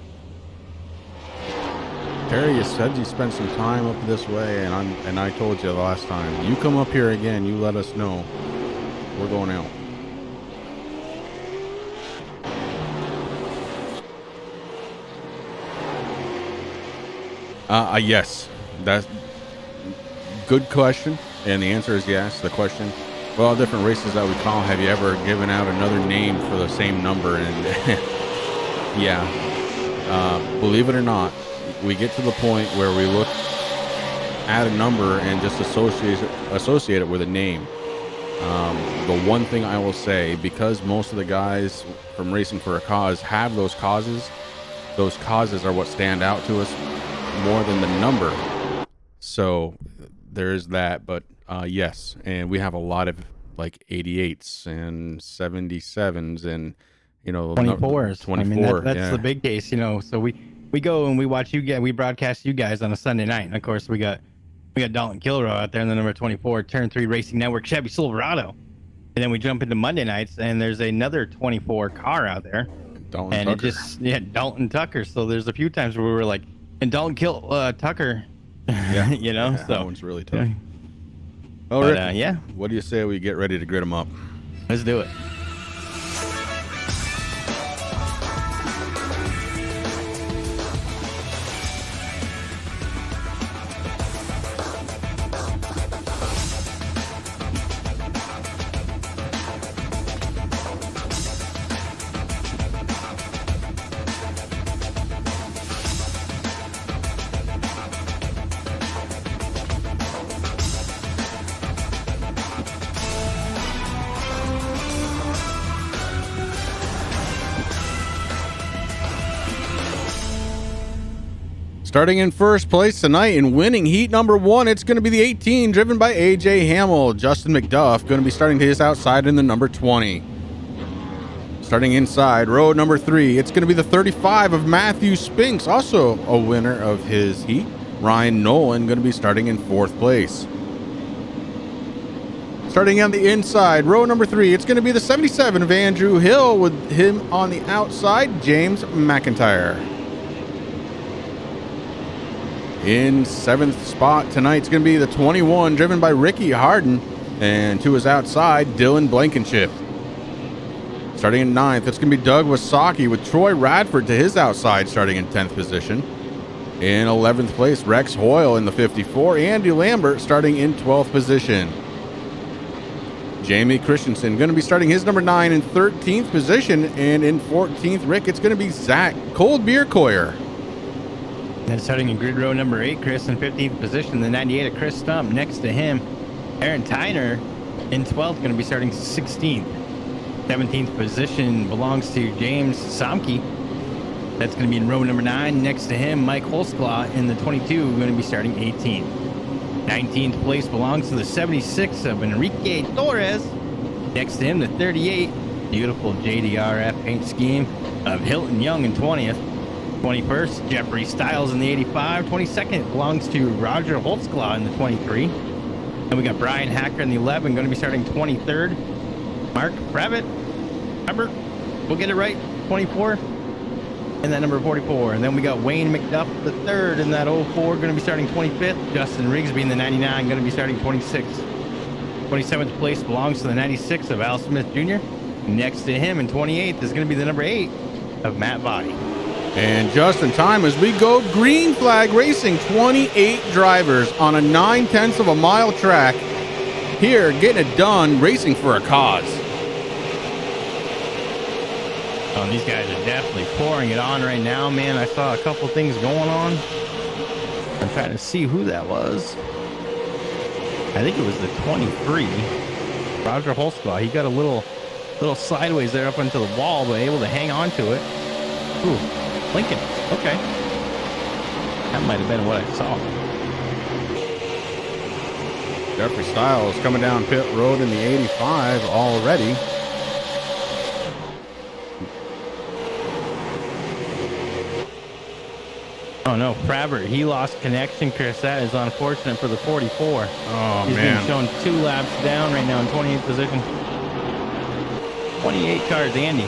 S2: Terry, you said you spent some time up this way, and I told you the last time, you come up here again, you let us know. We're going out. Yes, that's good question, and the answer is yes. The question, well, different races that we call, have you ever given out another name for the same number? And yeah, believe it or not, we get to the point where we look at a number and just associate it with a name. The one thing I will say, because most of the guys from Racing for a Cause have those causes are what stand out to us more than the number. So there's that. But yes, and we have a lot of like 88s and 77s and, you know,
S3: 24s.
S2: 24.
S3: I mean, that's the big case, you know. So we go and we watch you guys, we broadcast you guys on a Sunday night, and of course we got Dalton Kilroy out there in the number 24 Turn 3 Racing Network Chevy Silverado, and then we jump into Monday nights and there's another 24 car out there,
S2: Dalton Tucker.
S3: Dalton Tucker. So there's a few times where we were like, and Dalton Tucker,
S2: yeah,
S3: you know,
S2: yeah,
S3: so
S2: that one's really tough.
S3: Yeah.
S2: All
S3: But,
S2: right,
S3: yeah,
S2: what do you say we get ready to grid them up?
S3: let's do it.
S2: Starting in first place tonight and winning heat number 1, it's going to be the 18, driven by AJ Hamill. Justin McDuff going to be starting to his outside in the number 20. Starting inside, row number 3, it's going to be the 35 of Matthew Spinks, also a winner of his heat. Ryan Nolan going to be starting in 4th place. Starting on the inside, row number 3, it's going to be the 77 of Andrew Hill, with him on the outside, James McIntyre. In 7th spot tonight, it's going to be the 21, driven by Ricky Harden, and to his outside, Dylan Blankenship. Starting in 9th, it's going to be Doug Wasaki with Troy Radford to his outside, starting in 10th position. In 11th place, Rex Hoyle in the 54, Andy Lambert starting in 12th position. Jamie Christensen going to be starting his number 9 in 13th position, and in 14th, Rick, it's going to be Zach Cold Beer Coyer.
S3: Then starting in grid row number 8, Chris in 15th position, the 98 of Chris Stump. Next to him, Aaron Tyner in 12th, going to be starting 16th. 17th position belongs to James Somke. That's going to be in row number 9. Next to him, Mike Holzclaw in the 22, going to be starting 18th. 19th place belongs to the 76 of Enrique Torres. Next to him, the 38, beautiful JDRF paint scheme of Hilton Young in 20th. 21st, Jeffrey Stiles in the 85. 22nd belongs to Roger Holtzclaw in the 23. And we got Brian Hacker in the 11, going to be starting 23rd. Mark Previtt, remember, we'll get it right, 24. And in that number 44. And then we got Wayne McDuff, the third in that 04, going to be starting 25th. Justin Rigsby in the 99, going to be starting 26th. 27th place belongs to the 96 of Al Smith Jr. Next to him in 28th is going to be the number 8 of Matt Body.
S2: And just in time as we go green flag racing, 28 drivers on a 9/10 of a mile track here, getting it done, racing for a cause.
S3: Oh, these guys are definitely pouring it on right now, man. I saw a couple things going on. I'm trying to see who that was. I think it was the 23, Roger Holsclaw. He got a little sideways there up into the wall, but able to hang on to it. Ooh, Lincoln. Okay. That might have been what I saw.
S2: Jeffrey Stiles coming down pit road in the 85 already.
S3: Oh no, Pravert, he lost connection, Chris. That is unfortunate for the 44.
S2: Oh,
S3: He's
S2: man.
S3: being shown 2 laps down right now in 28th position. 28 cars, Andy.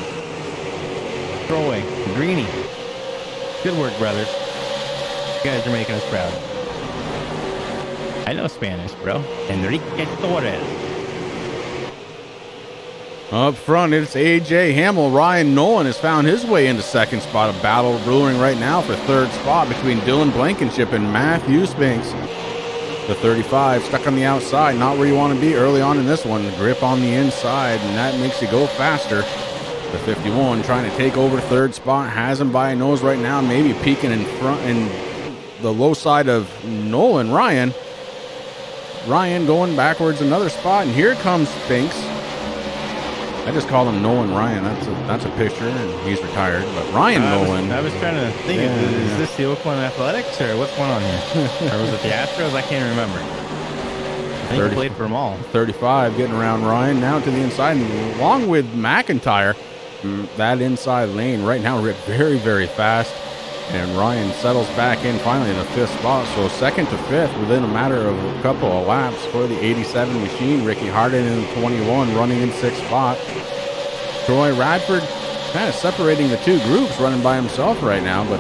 S3: Throwaway, Greeny. Good work, brothers. You guys are making us proud. I know Spanish, bro. Enrique Torres.
S2: Up front, it's AJ Hamill. Ryan Nolan has found his way into second spot. A battle brewing right now for third spot between Dylan Blankenship and Matthew Spinks. The 35 stuck on the outside, not where you want to be early on in this one. The grip on the inside, and that makes you go faster. The 51 trying to take over third spot, has him by a nose right now, maybe peeking in front in the low side of Nolan. Ryan going backwards another spot, and here comes Spinks. I just called him Nolan Ryan. That's a picture, and he's retired. But Ryan Nolan.
S3: I was trying to think, is this the Oakland Athletics, or what's going on here? Or was it the Astros? I can't remember. I think he played for them all.
S2: 35 getting around Ryan now to the inside, and along with McIntyre, that inside lane right now very, very fast. And Ryan settles back in finally in the 5th spot. So 2nd to 5th within a matter of a couple of laps for the 87 machine. Ricky Harden in the 21 running in 6th spot. Troy Radford kind of separating the two groups, running by himself right now, but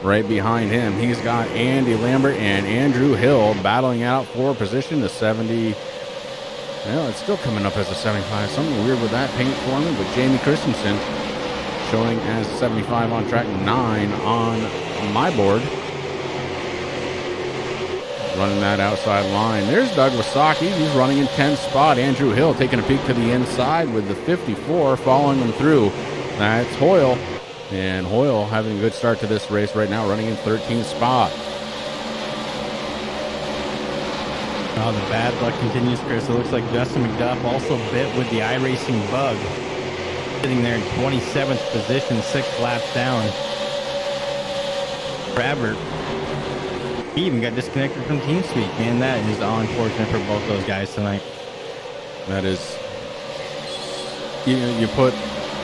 S2: right behind him he's got Andy Lambert and Andrew Hill battling out for position. The 70, well, it's still coming up as a 75. Something weird with that paint for me, but Jamie Christensen showing as 75 on track, 9 on my board. Running that outside line. There's Doug Wasaki. He's running in 10th spot. Andrew Hill taking a peek to the inside with the 54 following him through. That's Hoyle. And Hoyle having a good start to this race right now, running in 13th spot.
S3: Oh, the bad luck continues, Chris. It looks like Justin McDuff also bit with the iRacing bug. Sitting there in 27th position, 6 laps down. Pravert, he even got disconnected from TeamSpeak. Man, that is unfortunate for both those guys tonight.
S2: That is, you put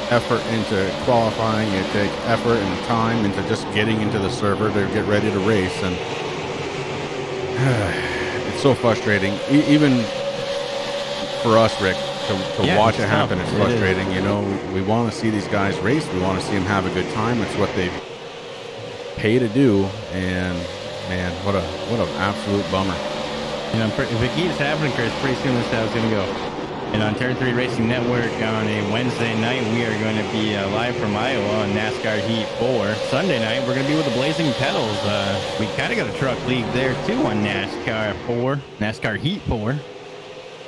S2: effort into qualifying, you take effort and time into just getting into the server to get ready to race, and it's so frustrating. Even for us, Rick, to watch it happen, it's frustrating. You know, we want to see these guys race. We want to see them have a good time. It's what they pay to do, and man, what an absolute bummer.
S3: You know, if it keeps happening, Chris, pretty soon this is going to go. And on Turn 3 Racing Network on a Wednesday night, we are going to be live from Iowa on NASCAR Heat 4. Sunday night, we're going to be with the Blazing Pedals. We kind of got a truck league there, too, on NASCAR Heat 4.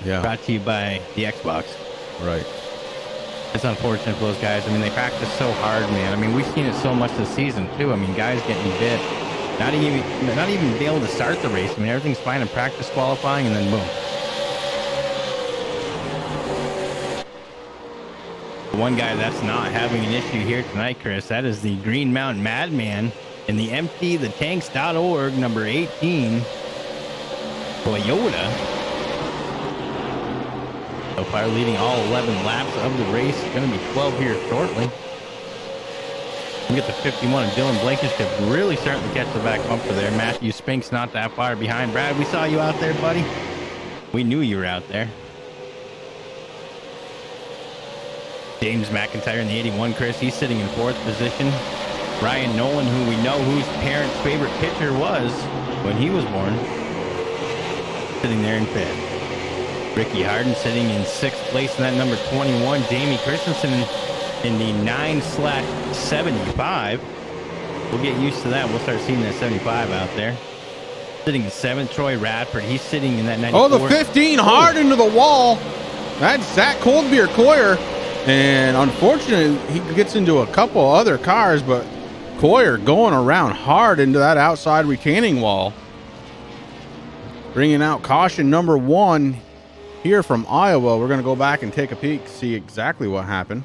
S2: Yeah.
S3: Brought to you by the Xbox.
S2: Right.
S3: It's unfortunate for those guys. I mean, they practice so hard, man. I mean, we've seen it so much this season, too. I mean, guys getting bit. Not even be able to start the race. I mean, everything's fine in practice qualifying, and then boom. The one guy that's not having an issue here tonight, Chris, that is the Green Mountain Madman in the emptythetanks.org number 18 Toyota. So far leading all 11 laps of the race. Going to be 12 here shortly. We get the 51 and Dylan Blankenship really starting to catch the back bumper there. Matthew Spinks not that far behind. Brad, we saw you out there, buddy. We knew you were out there. James McIntyre in the 81, Chris. He's sitting in 4th position. Ryan Nolan, who we know whose parents' favorite pitcher was when he was born, sitting there in fifth. Ricky Harden sitting in 6th place in that number 21. Jamie Christensen in the 9/75. We'll get used to that. We'll start seeing that 75 out there. Sitting in 7th, Troy Radford. He's sitting in that 94.
S2: Oh, the 15 hard into the wall. That's Zach Coldbeer-Coyer. And unfortunately, he gets into a couple other cars, but Coyer going around hard into that outside retaining wall. Bringing out caution number 1 here from Iowa. We're going to go back and take a peek, see exactly what happened.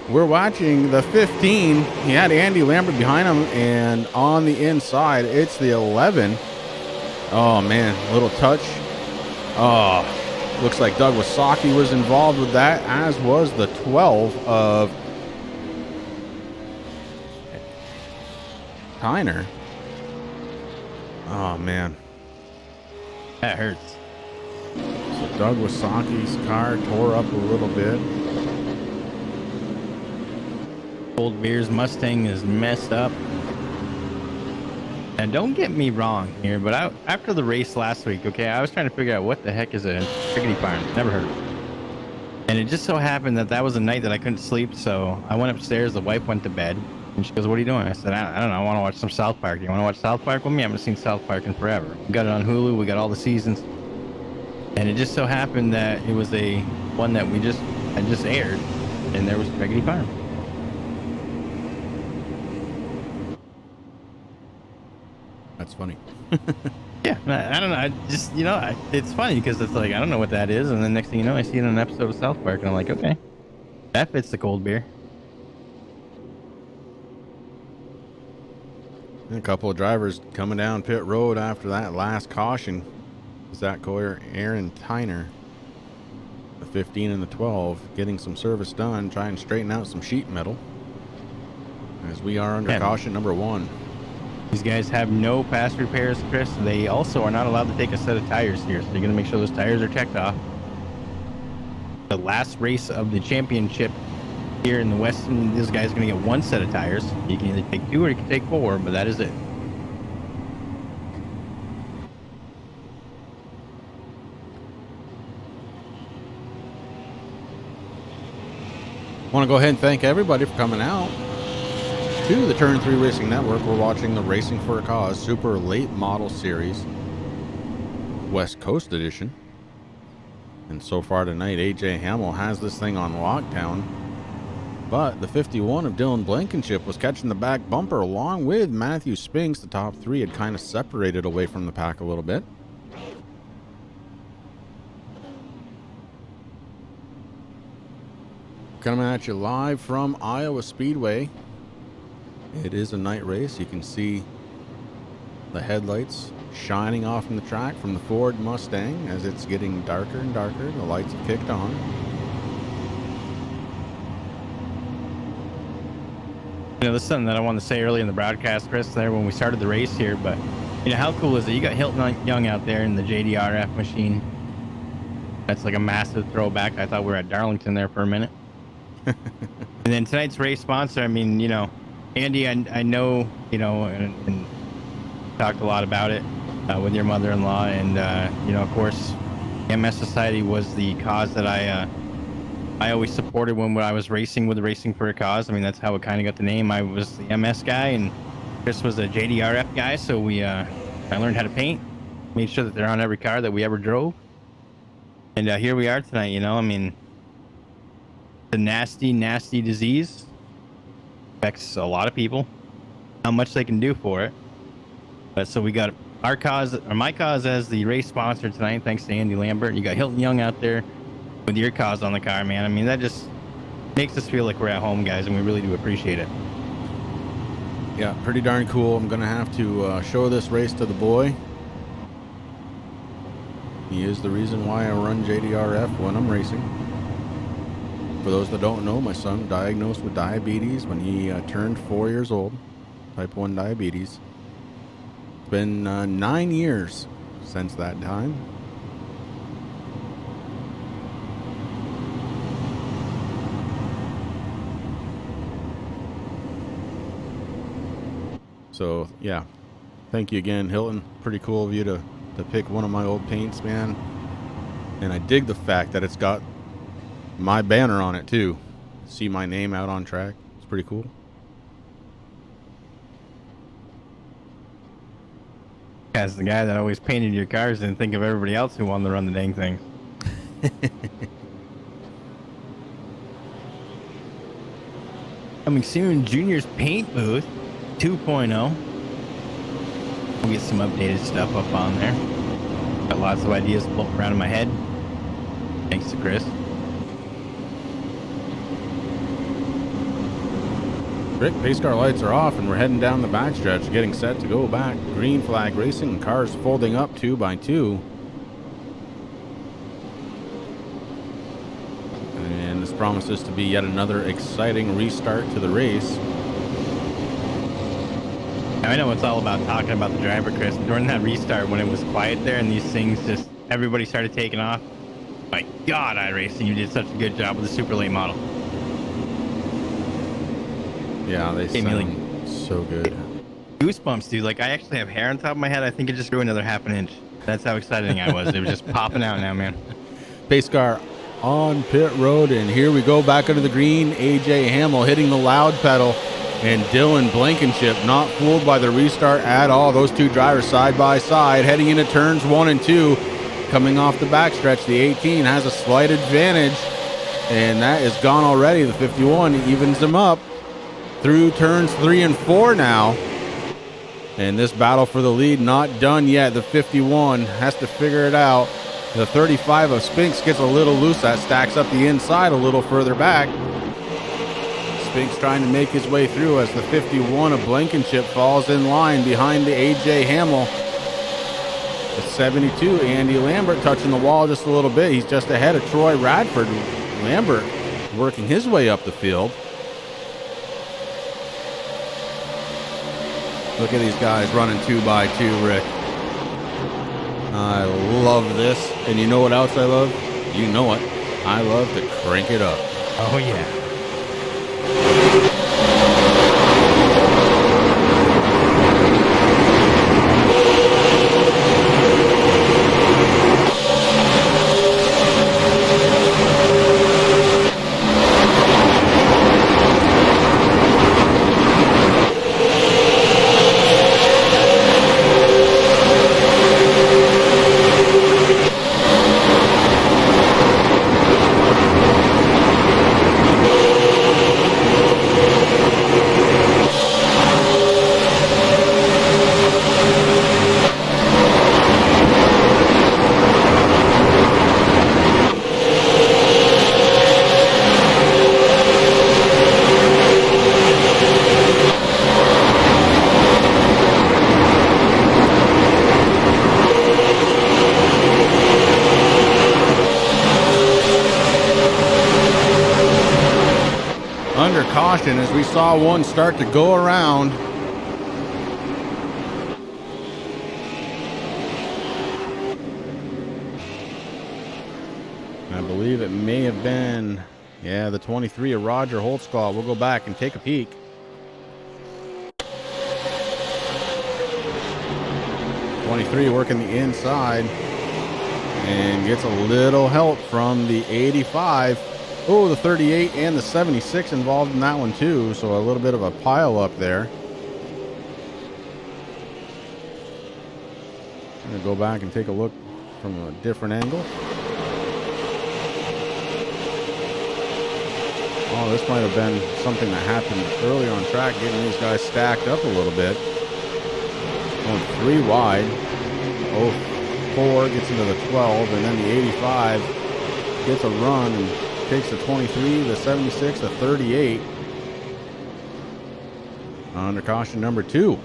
S2: We're watching the 15. He had Andy Lambert behind him, and on the inside, it's the 11. Oh, man, a little touch. Oh, looks like Doug Wasaki was involved with that, as was the 12 of Tyner. Oh, man.
S3: That hurts.
S2: So Doug Wasaki's car tore up a little bit.
S3: Old Beer's Mustang is messed up. And don't get me wrong here, but after the race last week, okay, I was trying to figure out what the heck is a chickadee farm. Never heard of it. And it just so happened that was a night that I couldn't sleep, so I went upstairs. The wife went to bed, and she goes, "What are you doing?" I said, I don't know. I want to watch some South Park. You want to watch South Park with me? I haven't seen South Park in forever. We got it on Hulu. We got all the seasons. And it just so happened that it was one that had just aired, and there was Chickadee Farm.
S2: That's funny.
S3: Yeah, I don't know. I just, it's funny because it's like, I don't know what that is. And then next thing you know, I see it in an episode of South Park, and I'm like, okay, that fits the cold beer.
S2: And a couple of drivers coming down pit road after that last caution. Zach Coyer, Aaron Tyner, the 15 and the 12, getting some service done, trying to straighten out some sheet metal, as we are under caution number 1.
S3: These guys have no past repairs, Chris. They also are not allowed to take a set of tires here, so you're going to make sure those tires are checked off. The last race of the championship here in the Western, this guy's going to get 1 set of tires. You can either take 2 or you can take 4, but that is it.
S2: Want to go ahead and thank everybody for coming out to the Turn 3 Racing Network. We're watching the Racing for a Cause Super Late Model Series West Coast Edition. And so far tonight, AJ Hamill has this thing on lockdown. But the 51 of Dylan Blankenship was catching the back bumper along with Matthew Spinks. The top 3 had kind of separated away from the pack a little bit. Coming at you live from Iowa Speedway. It is a night race. You can see the headlights shining off from the track from the Ford Mustang as it's getting darker and darker. The lights have kicked on.
S3: This is something that I wanted to say early in the broadcast, Chris, there when we started the race here, but how cool is it? You got Hilton Young out there in the JDRF machine. That's like a massive throwback. I thought we were at Darlington there for a minute. And then tonight's race sponsor, Andy, I know, and talked a lot about it with your mother-in-law, and of course, MS Society was the cause that I always supported when I was racing with the Racing for a Cause. That's how it kind of got the name. I was the MS guy, and Chris was a JDRF guy, so I learned how to paint, made sure that they're on every car that we ever drove, and here we are tonight. The nasty disease affects a lot of people. How much they can do for it. But so we got our cause, or my cause, as the race sponsor tonight. Thanks to Andy Lambert. You got Hilton Young out there with your cause on the car, man. That just makes us feel like we're at home, guys, and we really do appreciate it.
S2: Yeah, pretty darn cool. I'm gonna have to show this race to the boy. He is the reason why I run JDRF when I'm racing. For those that don't know, my son diagnosed with diabetes when he turned 4 years old, type 1 diabetes. It's been 9 years since that time. So yeah, thank you again, Hilton. Pretty cool of you to pick one of my old paints, man. And I dig the fact that it's got my banner on it too. See my name out on track. It's pretty cool.
S3: As the guy that always painted your cars, and think of everybody else who wanted to run the dang thing. Coming soon, Junior's Paint Booth 2.0. We'll get some updated stuff up on there. Got lots of ideas floating around in my head. Thanks to Chris.
S2: Rick, pace car lights are off and we're heading down the backstretch, getting set to go back. Green flag racing and cars folding up 2 by 2. And this promises to be yet another exciting restart to the race.
S3: Now, I know it's all about talking about the driver, Chris. During that restart, when it was quiet there and these things just, everybody started taking off. My God, iRacing, you did such a good job with the super late model.
S2: Yeah, they
S3: Gave me,
S2: sound so good.
S3: Goosebumps, dude. Like, I actually have hair on top of my head. I think it just grew another half an inch. That's how excited I was. It was just popping out now, man.
S2: Pace car on pit road, and here we go back under the green. AJ Hamill hitting the loud pedal, and Dylan Blankenship not fooled by the restart at all. Those two drivers side by side heading into turns 1 and 2. Coming off the backstretch, the 18 has a slight advantage, and that is gone already. The 51 evens them up through turns 3 and 4 now. And this battle for the lead not done yet. The 51 has to figure it out. The 35 of Spinks gets a little loose. That stacks up the inside a little further back. Spinks trying to make his way through as the 51 of Blankenship falls in line behind the AJ Hamill. The 72, Andy Lambert, touching the wall just a little bit. He's just ahead of Troy Radford. Lambert working his way up the field. Look at these guys running 2 by 2, Rick. I love this. And you know what else I love? You know it. I love to crank it up.
S3: Oh, yeah.
S2: Under caution as we saw one start to go around. I believe it may have been, yeah, the 23 of Roger Holtzclaw. We'll go back and take a peek. '23 working the inside and gets a little help from the 85. Oh, the 38 and the 76 involved in that one too, so a little bit of a pile up there. I'm going to go back and take a look from a different angle. Oh, this might have been something that happened earlier on track, getting these guys stacked up a little bit. Going 3 wide. Oh, 4 gets into the 12, and then the 85 gets a run and takes the 23, the 76, the 38. Under caution number 2.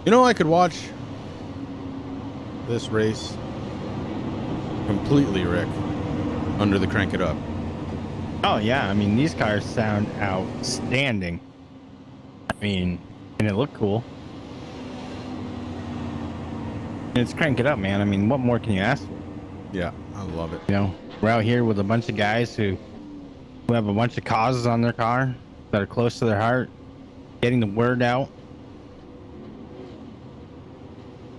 S2: You know, I could watch this race completely, Rick, under the crank it up.
S3: Oh, yeah. I mean, these cars sound outstanding. I mean, And it looked cool. And it's crank it up, man. I mean, what more can you ask for?
S2: Yeah, I love it.
S3: You know, we're out here with a bunch of guys who have a bunch of causes on their car that are close to their heart, getting the word out.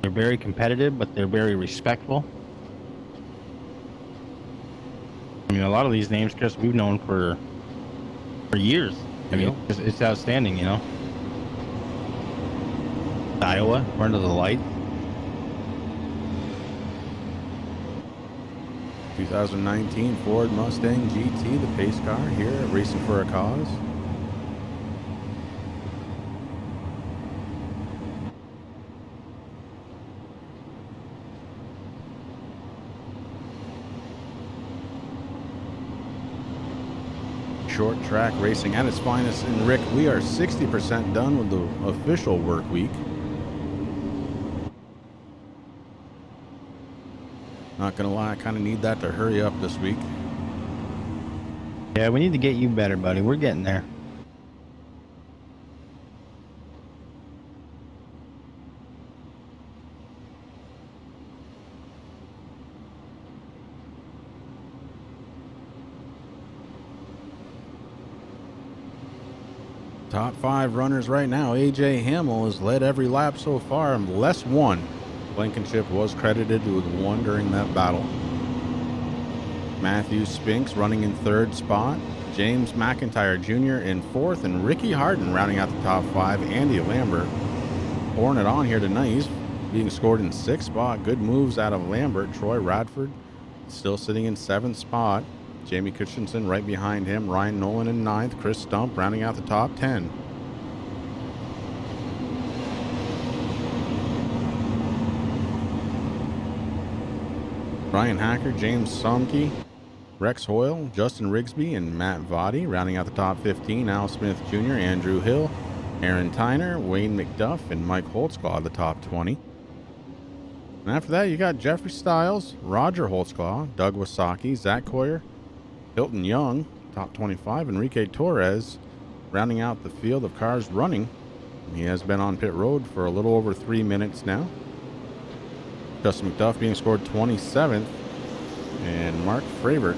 S3: They're very competitive, but they're very respectful. I mean, a lot of these names, Chris, we've known for years. I mean, it's outstanding, you know. Iowa, run to the light.
S2: 2019 Ford Mustang GT, the pace car here at Racing for a Cause. Short track racing at its finest. And Rick, we are 60% done with the official work week. Not gonna lie, I kind of need that to hurry up this week.
S3: Yeah, we need to get you better, buddy. We're getting there.
S2: Top 5 runners right now. AJ Hamill has led every lap so far, less one. Blankenship was credited with one during that battle. Matthew Spinks running in 3rd spot. James McIntyre Jr. in 4th, and Ricky Harden rounding out the top 5. Andy Lambert pouring it on here tonight. He's being scored in 6th spot. Good moves out of Lambert. Troy Radford still sitting in 7th spot. Jamie Christensen right behind him. Ryan Nolan in 9th. Chris Stump rounding out the top 10. Brian Hacker, James Somke, Rex Hoyle, Justin Rigsby, and Matt Vadi rounding out the top 15. Al Smith Jr., Andrew Hill, Aaron Tyner, Wayne McDuff, and Mike Holtzclaw the top 20. And after that, you got Jeffrey Stiles, Roger Holtzclaw, Doug Wasaki, Zach Coyer, Hilton Young, top 25, Enrique Torres rounding out the field of cars running. He has been on pit road for a little over 3 minutes now. Justin McDuff being scored 27th, and Mark Fravert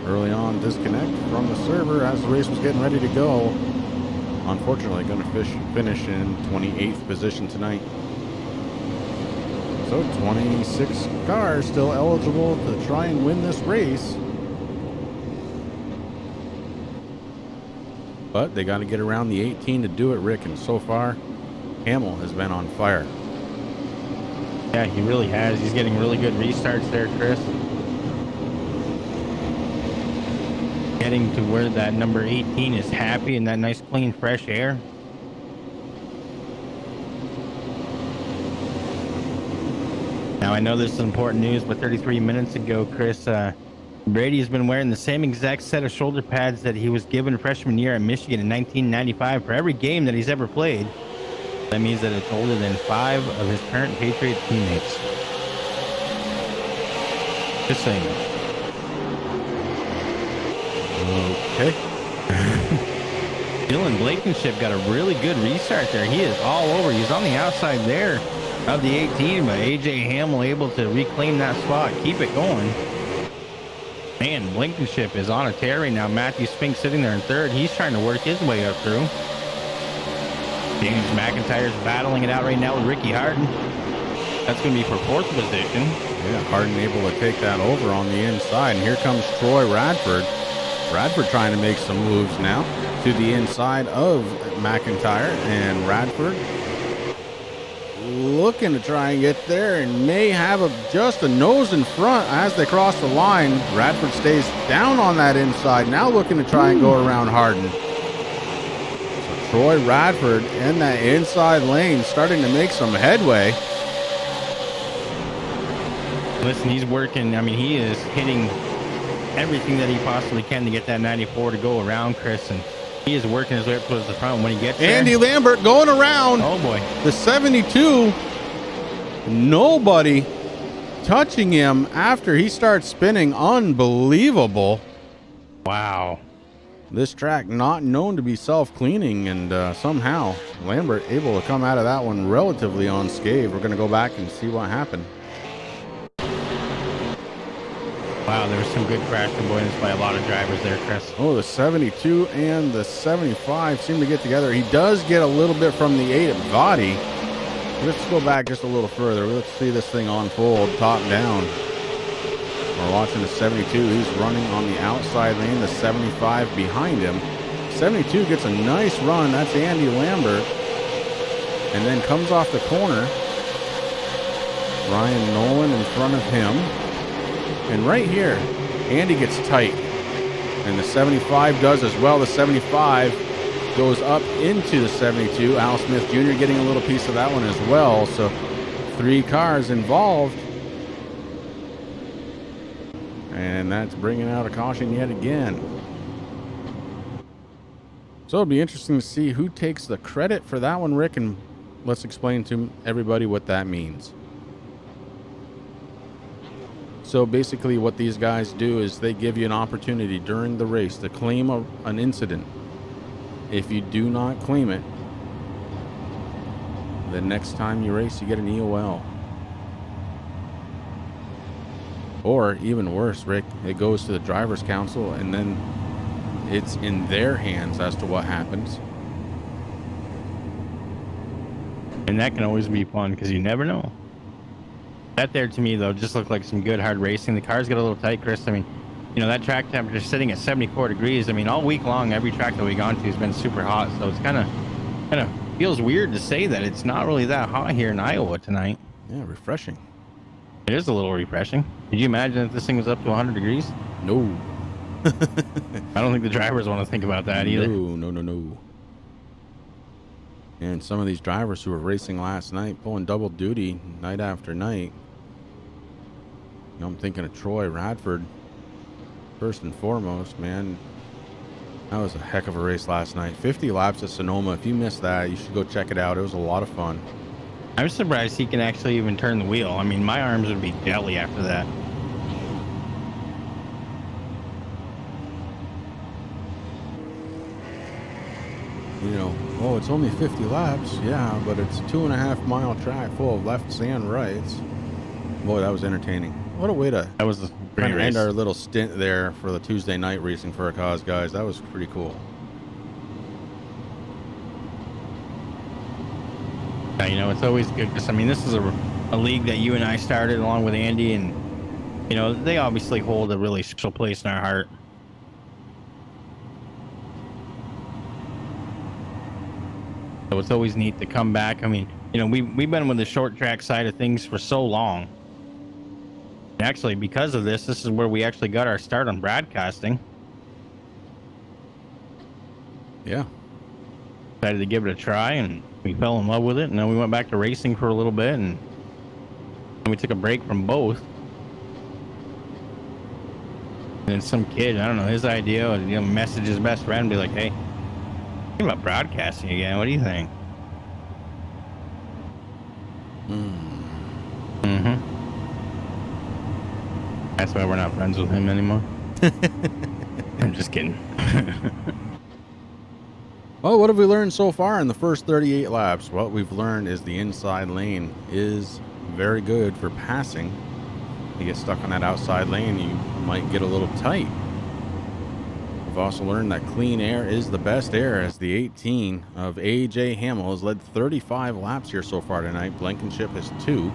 S2: early on disconnect from the server as the race was getting ready to go. Unfortunately, going to finish in 28th position tonight. So 26 cars still eligible to try and win this race. But they got to get around the 18 to do it, Rick, and so far, Hamill has been on fire.
S3: Yeah, he really has. He's getting really good restarts there, Chris. Getting to where that number 18 is happy in that nice, clean, fresh air. Now, I know this is important news, but 33 minutes ago, Chris, Brady has been wearing the same exact set of shoulder pads that he was given freshman year at Michigan in 1995 for every game that he's ever played. That means that it's older than 5 of his current Patriot teammates. Just saying.
S2: Okay.
S3: Dylan Blankenship got a really good restart there. He is all over. He's on the outside there of the 18, but AJ Hamill able to reclaim that spot, keep it going. Man, Blankenship is on a tear right now. Matthew Spink sitting there in 3rd. He's trying to work his way up through. James McIntyre's battling it out right now with Ricky Harden. That's going to be for 4th position.
S2: Yeah, Harden able to take that over on the inside. And here comes Troy Radford. Radford trying to make some moves now to the inside of McIntyre. And Radford looking to try and get there and may have just a nose in front as they cross the line. Radford stays down on that inside. Now looking to try and go around Harden. Troy Radford in that inside lane starting to make some headway.
S3: Listen, he's working. I mean, he is hitting everything that he possibly can to get that 94 to go around, Chris. And he is working his way up towards the front when he gets there.
S2: Andy Lambert going around.
S3: Oh, boy.
S2: The 72. Nobody touching him after he starts spinning. Unbelievable.
S3: Wow.
S2: This track not known to be self-cleaning, and somehow Lambert able to come out of that one relatively unscathed. We're going to go back and see what happened.
S3: Wow, there was some good crash avoidance by a lot of drivers there, Chris.
S2: Oh, the 72 and the 75 seem to get together. He does get a little bit from the 8 at Vadi. Let's go back just a little further. Let's see this thing unfold top down. We're watching the 72. He's running on the outside lane. The 75 behind him. 72 gets a nice run. That's Andy Lambert. And then comes off the corner. Ryan Nolan in front of him. And right here, Andy gets tight. And the 75 does as well. The 75 goes up into the 72. Al Smith Jr. getting a little piece of that one as well. So 3 cars involved. And that's bringing out a caution yet again. So it'll be interesting to see who takes the credit for that one, Rick, and let's explain to everybody what that means. So basically what these guys do is they give you an opportunity during the race to claim an incident. If you do not claim it, the next time you race, you get an EOL. Or even worse, Rick, it goes to the driver's council and then it's in their hands as to what happens.
S3: And that can always be fun because you never know. That there to me, though, just looked like some good hard racing. The cars got a little tight, Chris. I mean, you know, that track temperature sitting at 74 degrees. I mean, all week long, every track that we've gone to has been super hot. So it's kind of feels weird to say that it's not really that hot here in Iowa tonight.
S2: Yeah, refreshing.
S3: It is a little refreshing. Could you imagine if this thing was up to 100 degrees?
S2: No.
S3: I don't think the drivers want to think about that either.
S2: No. And some of these drivers who were racing last night, pulling double duty night after night. You know, I'm thinking of Troy Radford. First and foremost, man. That was a heck of a race last night. 50 laps at Sonoma. If you missed that, you should go check it out. It was a lot of fun.
S3: I'm surprised he can actually even turn the wheel. I mean, my arms would be jelly after that.
S2: You know, oh, it's only 50 laps. Yeah, but it's a 2.5 mile track full of lefts and rights. Boy, that was entertaining. What a way to
S3: That was a great
S2: kind of
S3: race.
S2: end our little stint there for the Tuesday night racing for a cause, guys. That was pretty cool.
S3: Yeah, you know, it's always good because, I mean, this is a league that you and I started along with Andy, and, you know, they obviously hold a really special place in our heart. So it's always neat to come back. I mean, you know, we've been with the short track side of things for so long. Actually, because of this is where we actually got our start on broadcasting.
S2: Yeah.
S3: Decided to give it a try, and we fell in love with it. And then we went back to racing for a little bit, and we took a break from both. And then some kid, I don't know, his idea was, you know, message his best friend and be like, hey, think about broadcasting again. What do you think? That's why we're not friends with him anymore. I'm just kidding.
S2: Well, what have we learned so far in the first 38 laps? What we've learned is the inside lane is very good for passing. You get stuck on that outside lane, you might get a little tight. We've also learned that clean air is the best air, as the 18 of AJ Hamill has led 35 laps here so far tonight. Blankenship has 2.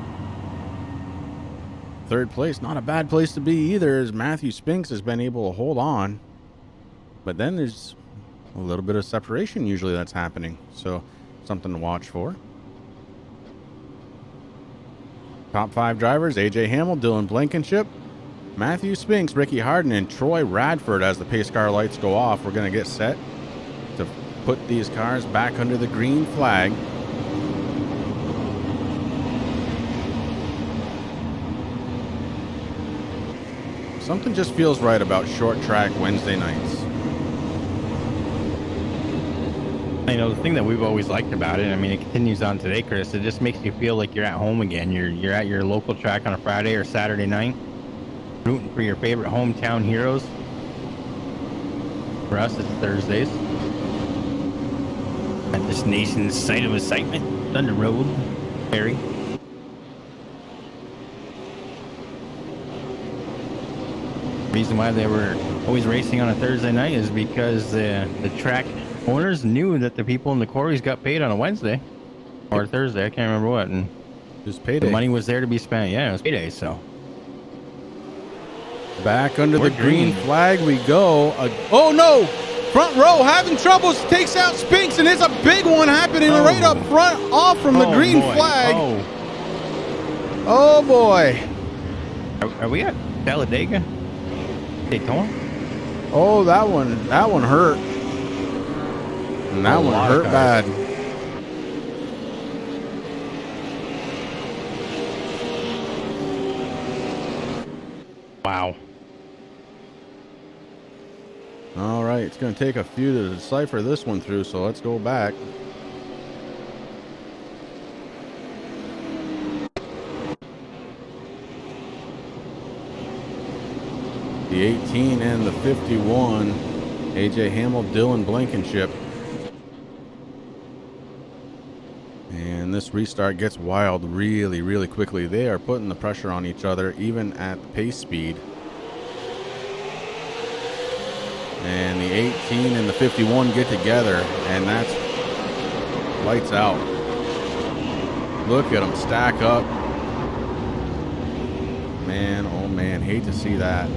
S2: Third place, not a bad place to be either, as Matthew Spinks has been able to hold on. But then there's a little bit of separation usually that's happening, so something to watch for. Top 5 drivers: AJ Hamill, Dylan Blankenship, Matthew Spinks, Ricky Harden, and Troy Radford. As the pace car lights go off, we're going to get set to put these cars back under the green flag. Something just feels right about short track Wednesday nights.
S3: You know, the thing that we've always liked about it, I mean, it continues on today, Chris, it just makes you feel like you're at home again. You're at your local track on a Friday or Saturday night, rooting for your favorite hometown heroes. For us, it's Thursdays. At this nation's site of excitement, Thunder Road, Perry. Reason why they were always racing on a Thursday night is because the track owners knew that the people in the quarries got paid on a Wednesday or Thursday. I can't remember what. And
S2: Just payday.
S3: the money was there to be spent. Yeah, it was payday. So
S2: back under
S3: We're
S2: the green
S3: green.
S2: flag we go. Oh no! Front row having troubles. Takes out Spinks, and it's a big one happening
S3: Oh.
S2: right up front, off from the green
S3: boy.
S2: flag. Oh boy!
S3: Are we at Talladega? Daytona?
S2: Oh, that one hurt. And that
S3: A
S2: one
S3: lot of
S2: hurt
S3: cars.
S2: bad.
S3: Wow.
S2: All right, it's going to take a few to decipher this one through, so let's go back. The 18 and the 51, AJ Hamill, Dylan Blankenship. And this restart gets wild really, really quickly. They are putting the pressure on each other, even at pace speed. And the 18 and the 51 get together, and that's lights out. Look at them stack up. Man, oh man, hate to see that.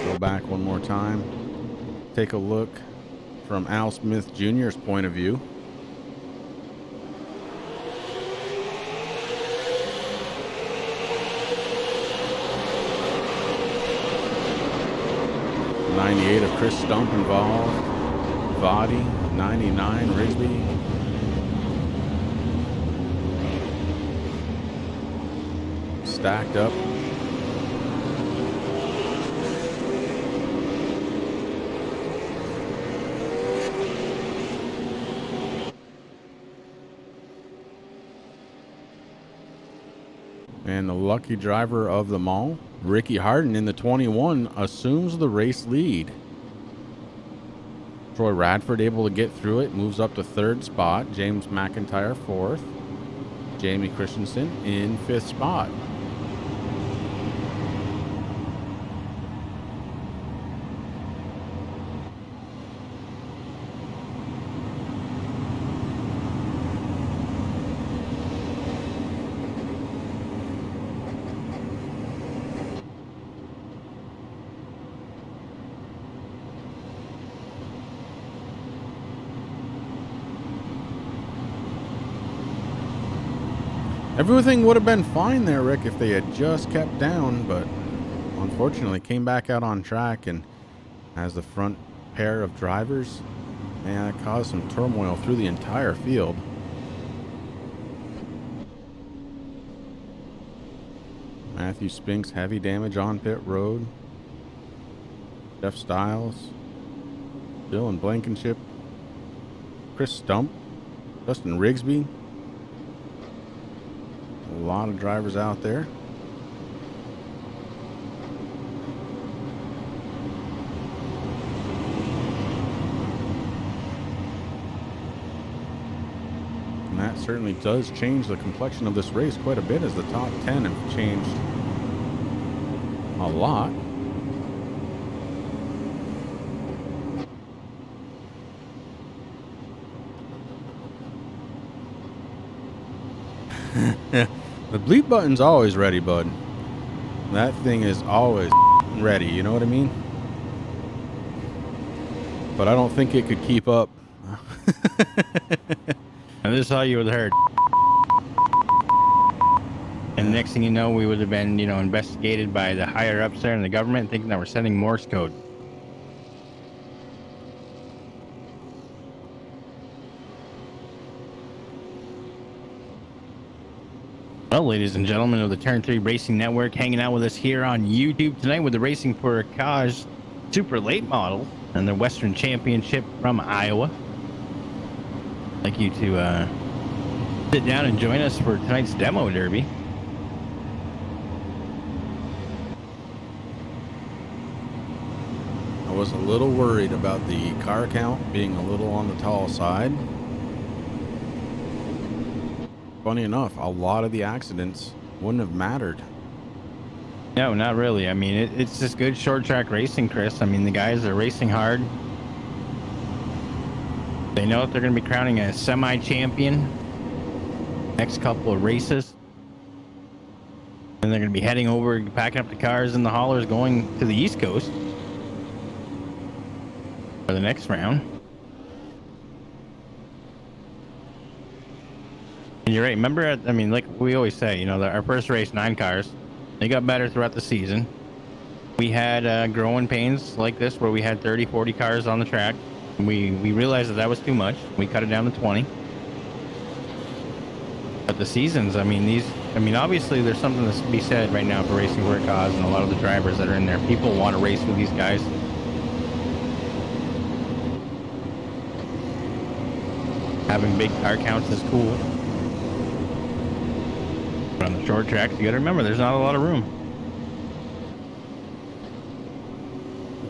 S2: Go back one more time. Take a look from Al Smith Jr.'s point of view. '98 of Chris Stump involved. Vadi, 99 Rigsby. Stacked up. And the lucky driver of them all, Ricky Harden in the 21, assumes the race lead. Troy Radford able to get through it, moves up to third spot. James McIntyre fourth. Jamie Christensen in fifth spot. Everything would have been fine there, Rick, if they had just kept down, but unfortunately came back out on track, and as the front pair of drivers, man, it caused some turmoil through the entire field. Matthew Spinks, heavy damage on pit road. Jeff Stiles, Dylan Blankenship, Chris Stump, Justin Rigsby. A lot of drivers out there. And that certainly does change the complexion of this race quite a bit, as the top 10 have changed a lot. The bleep button's always ready, bud. That thing is always ready, you know what I mean? But I don't think it could keep up.
S3: And this is how you would have heard. And next thing you know, we would have been, investigated by the higher ups there in the government, thinking that we're sending Morse code. Well, ladies and gentlemen of the Turn 3 Racing Network, hanging out with us here on YouTube tonight with the Racing for a Cause Super Late Model and the Western Championship from Iowa. I'd like you to sit down and join us for tonight's demo derby.
S2: was a little worried about the car count being a little on the tall side. Funny enough, a lot of the accidents wouldn't have mattered.
S3: No, not really. I mean, it's just good short track racing, Chris. I mean, the guys are racing hard. They know that they're going to be crowning a semi-champion next couple of races. And they're going to be heading over, packing up the cars and the haulers, going to the East Coast for the next round. And you're right. Remember, I mean, like we always say, you know, our first race, 9 cars. They got better throughout the season. We had growing pains like this where we had 30, 40 cars on the track. We realized that was too much. We cut it down to 20. But the seasons, I mean, obviously there's something to be said right now for Racing for a Cause and a lot of the drivers that are in there. People want to race with these guys. Having big car counts is cool. But on the short tracks, you got to remember, there's not a lot of room.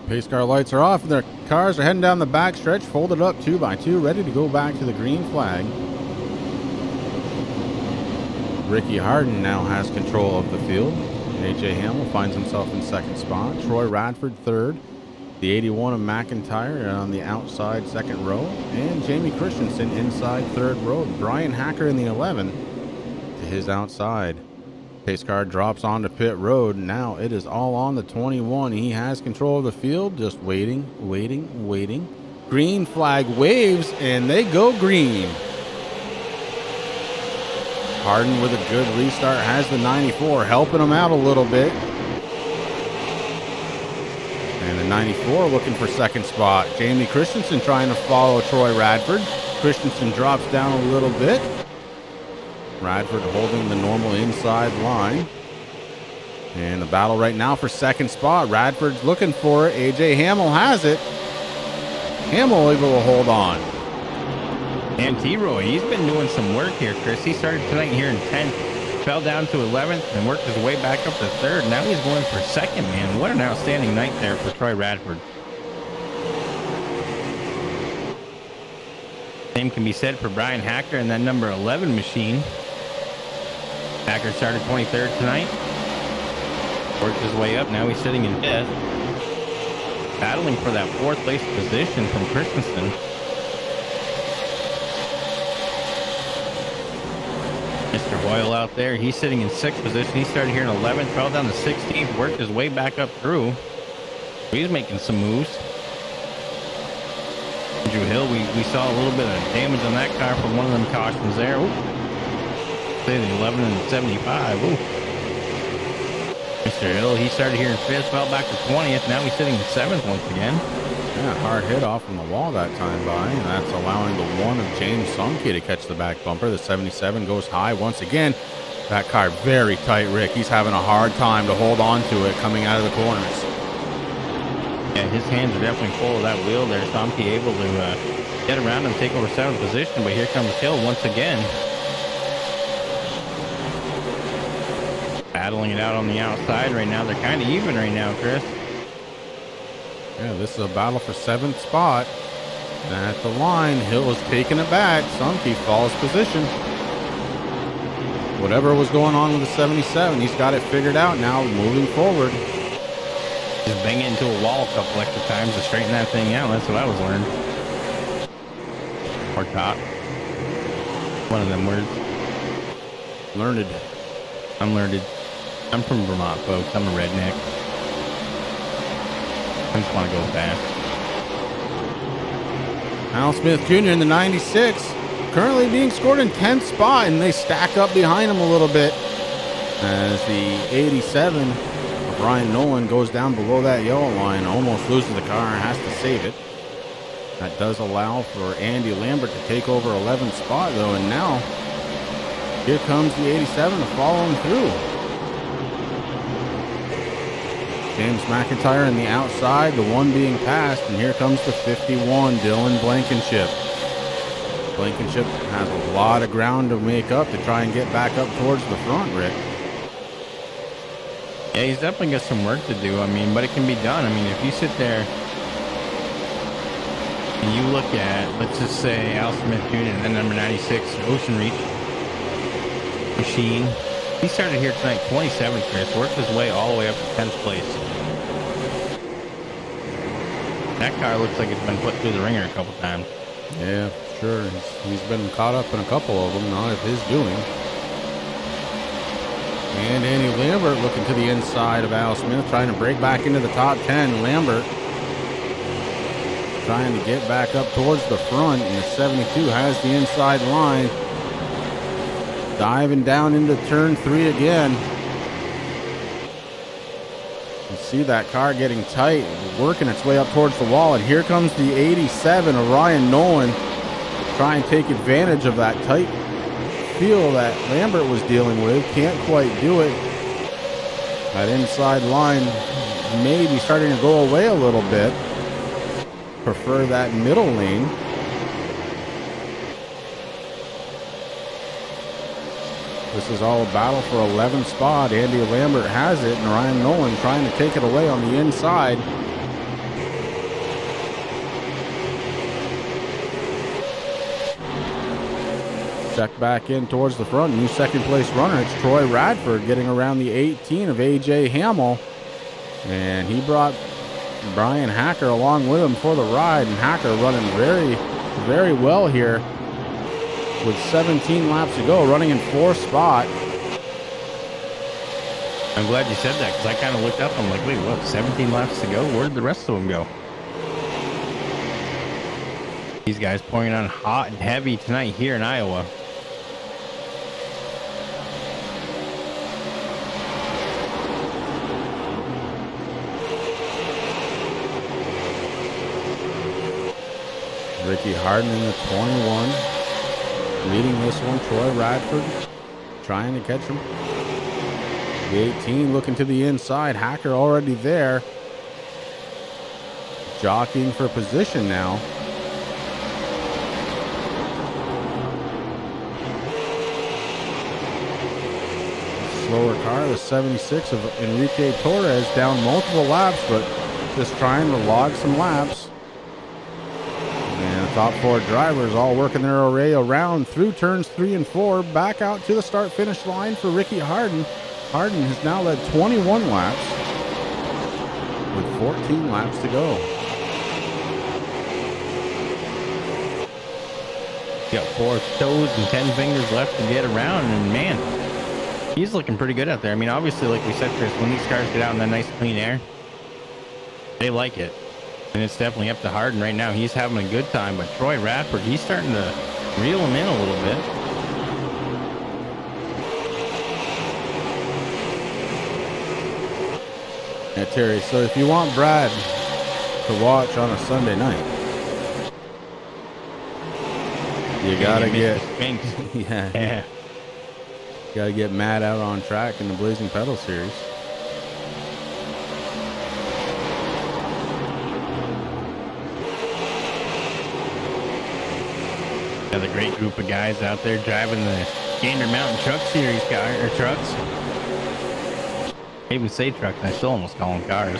S2: Pace car lights are off and their cars are heading down the back stretch, folded up 2 by 2, ready to go back to the green flag. Ricky Harden now has control of the field. AJ Hamill finds himself in second spot. Troy Radford third. The 81 of McIntyre on the outside second row. And Jamie Christensen inside third row. Brian Hacker in the 11 to his outside. Pace car drops onto pit road. Now it is all on the 21. He has control of the field. Just waiting. Green flag waves and they go green. Harden with a good restart has the 94 helping him out a little bit. And the 94 looking for second spot. Jamie Christensen trying to follow Troy Radford. Christensen drops down a little bit. Radford holding the normal inside line. And the battle right now for second spot. Radford's looking for it. AJ Hamill has it. Hamill able to hold on.
S3: And T-Roy, he's been doing some work here, Chris. He started tonight here in 10th, fell down to 11th, and worked his way back up to 3rd. Now he's going for 2nd, man. What an outstanding night there for Troy Radford. Same can be said for Brian Hacker and that number 11 machine. Hacker started 23rd tonight. Worked his way up. Now he's sitting in 5th. Battling for that 4th place position from Christensen. Mr. Hoyle out there, he's sitting in 6th position. He started here in 11th, fell down to 16th, worked his way back up through. He's making some moves. Andrew Hill, we saw a little bit of damage on that car from one of them cautions there. Ooh. Say the 11 and 75. Ooh. Mr. Hill, he started here in 5th, fell back to 20th. Now he's sitting in 7th once again.
S2: Yeah, hard hit off from the wall that time by, and that's allowing the 1 of James Sumke to catch the back bumper. The 77 goes high once again. That car very tight, Rick. He's having a hard time to hold on to it coming out of the corners.
S3: Yeah, his hands are definitely full of that wheel there. Sumke able to get around and take over 7th position, but here comes Hill once again. Battling it out on the outside right now. They're kind of even right now, Chris.
S2: Yeah, this is a battle for 7th spot. At the line, Hill is taking it back. Sumke follows position. Whatever was going on with the 77, he's got it figured out now, moving forward.
S3: Just bang it into a wall a couple extra times to straighten that thing out. That's what I was learning. Or top. One of them words.
S2: Learned.
S3: I'm learned. I'm from Vermont, folks. I'm a redneck. I just want to go fast.
S2: Al Smith Jr. in the 96, currently being scored in 10th spot, and they stack up behind him a little bit as the 87 of Ryan Nolan goes down below that yellow line, almost loses the car and has to save it. That does allow for Andy Lambert to take over 11th spot, though, and now here comes the 87 to follow him through. James McIntyre on the outside, the 1 being passed, and here comes the 51, Dylan Blankenship. Blankenship has a lot of ground to make up to try and get back up towards the front, Rick.
S3: Yeah, he's definitely got some work to do. I mean, but it can be done. I mean, if you sit there And you look at, let's just say, Al Smith Jr. and then number 96, Ocean Reach Machine. He started here tonight, 27th, Chris. Worked his way all the way up to 10th place. That car looks like it's been put through the ringer a couple times.
S2: Yeah, sure. He's been caught up in a couple of them, not of his doing. And Andy Lambert looking to the inside of Al Smith, trying to break back into the top 10. Lambert trying to get back up towards the front, and the 72 has the inside line. Diving down into turn 3 again. You see that car getting tight, working its way up towards the wall, and here comes the 87 of Ryan Nolan, trying to take advantage of that tight feel that Lambert was dealing with. Can't quite do it. That inside line may be starting to go away a little bit. Prefer that middle lane. This is all a battle for 11th spot. Andy Lambert has it, and Ryan Nolan trying to take it away on the inside. Check back in towards the front. New second place runner. It's Troy Radford getting around the 18 of AJ Hamill. And he brought Brian Hacker along with him for the ride. And Hacker running very, very well here with 17 laps to go, running in 4th spot.
S3: I'm glad you said that, because I kind of looked up. I'm like, wait, what? 17 laps to go? Where did the rest of them go? These guys pouring on hot and heavy tonight here in Iowa.
S2: Ricky Harden in the 21. Leading this one, Troy Radford trying to catch him. The 18 looking to the inside. Hacker already there. Jockeying for position now. Slower car, the 76 of Enrique Torres, down multiple laps, but just trying to log some laps. And the top 4 drivers all working their way around through turns 3 and 4, back out to the start-finish line for Ricky Harden. Harden has now led 21 laps with 14 laps to go.
S3: Got 4 toes and 10 fingers left to get around, and man, he's looking pretty good out there. I mean, obviously, like we said, Chris, when these cars get out in that nice clean air, they like it. And it's definitely up to Harden right now. He's having a good time, but Troy Radford, he's starting to reel him in a little bit.
S2: Yeah, Terry, so if you want Brad to watch on a Sunday night, you gotta get
S3: yeah.
S2: Gotta get Matt out on track in the Blazing Pedal Series.
S3: Another great group of guys out there driving the Gander Mountain Truck Series trucks. I even say trucks, I still almost call them cars.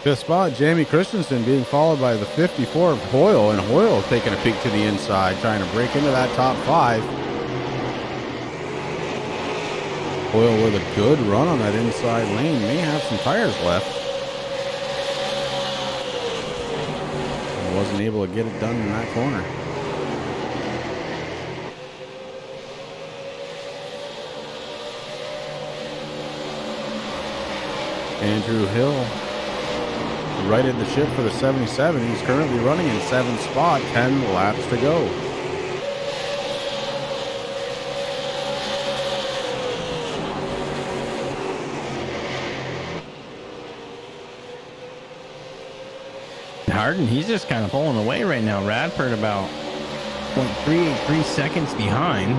S2: 5th spot, Jamie Christensen being followed by the 54 of Hoyle, and Hoyle taking a peek to the inside, trying to break into that top 5. Hoyle with a good run on that inside lane, may have some tires left. And wasn't able to get it done in that corner. Andrew Hill righted the ship for the 77. He's currently running in 7th spot, 10 laps to go.
S3: Harden, he's just kind of pulling away right now. Radford about 0.383 seconds behind.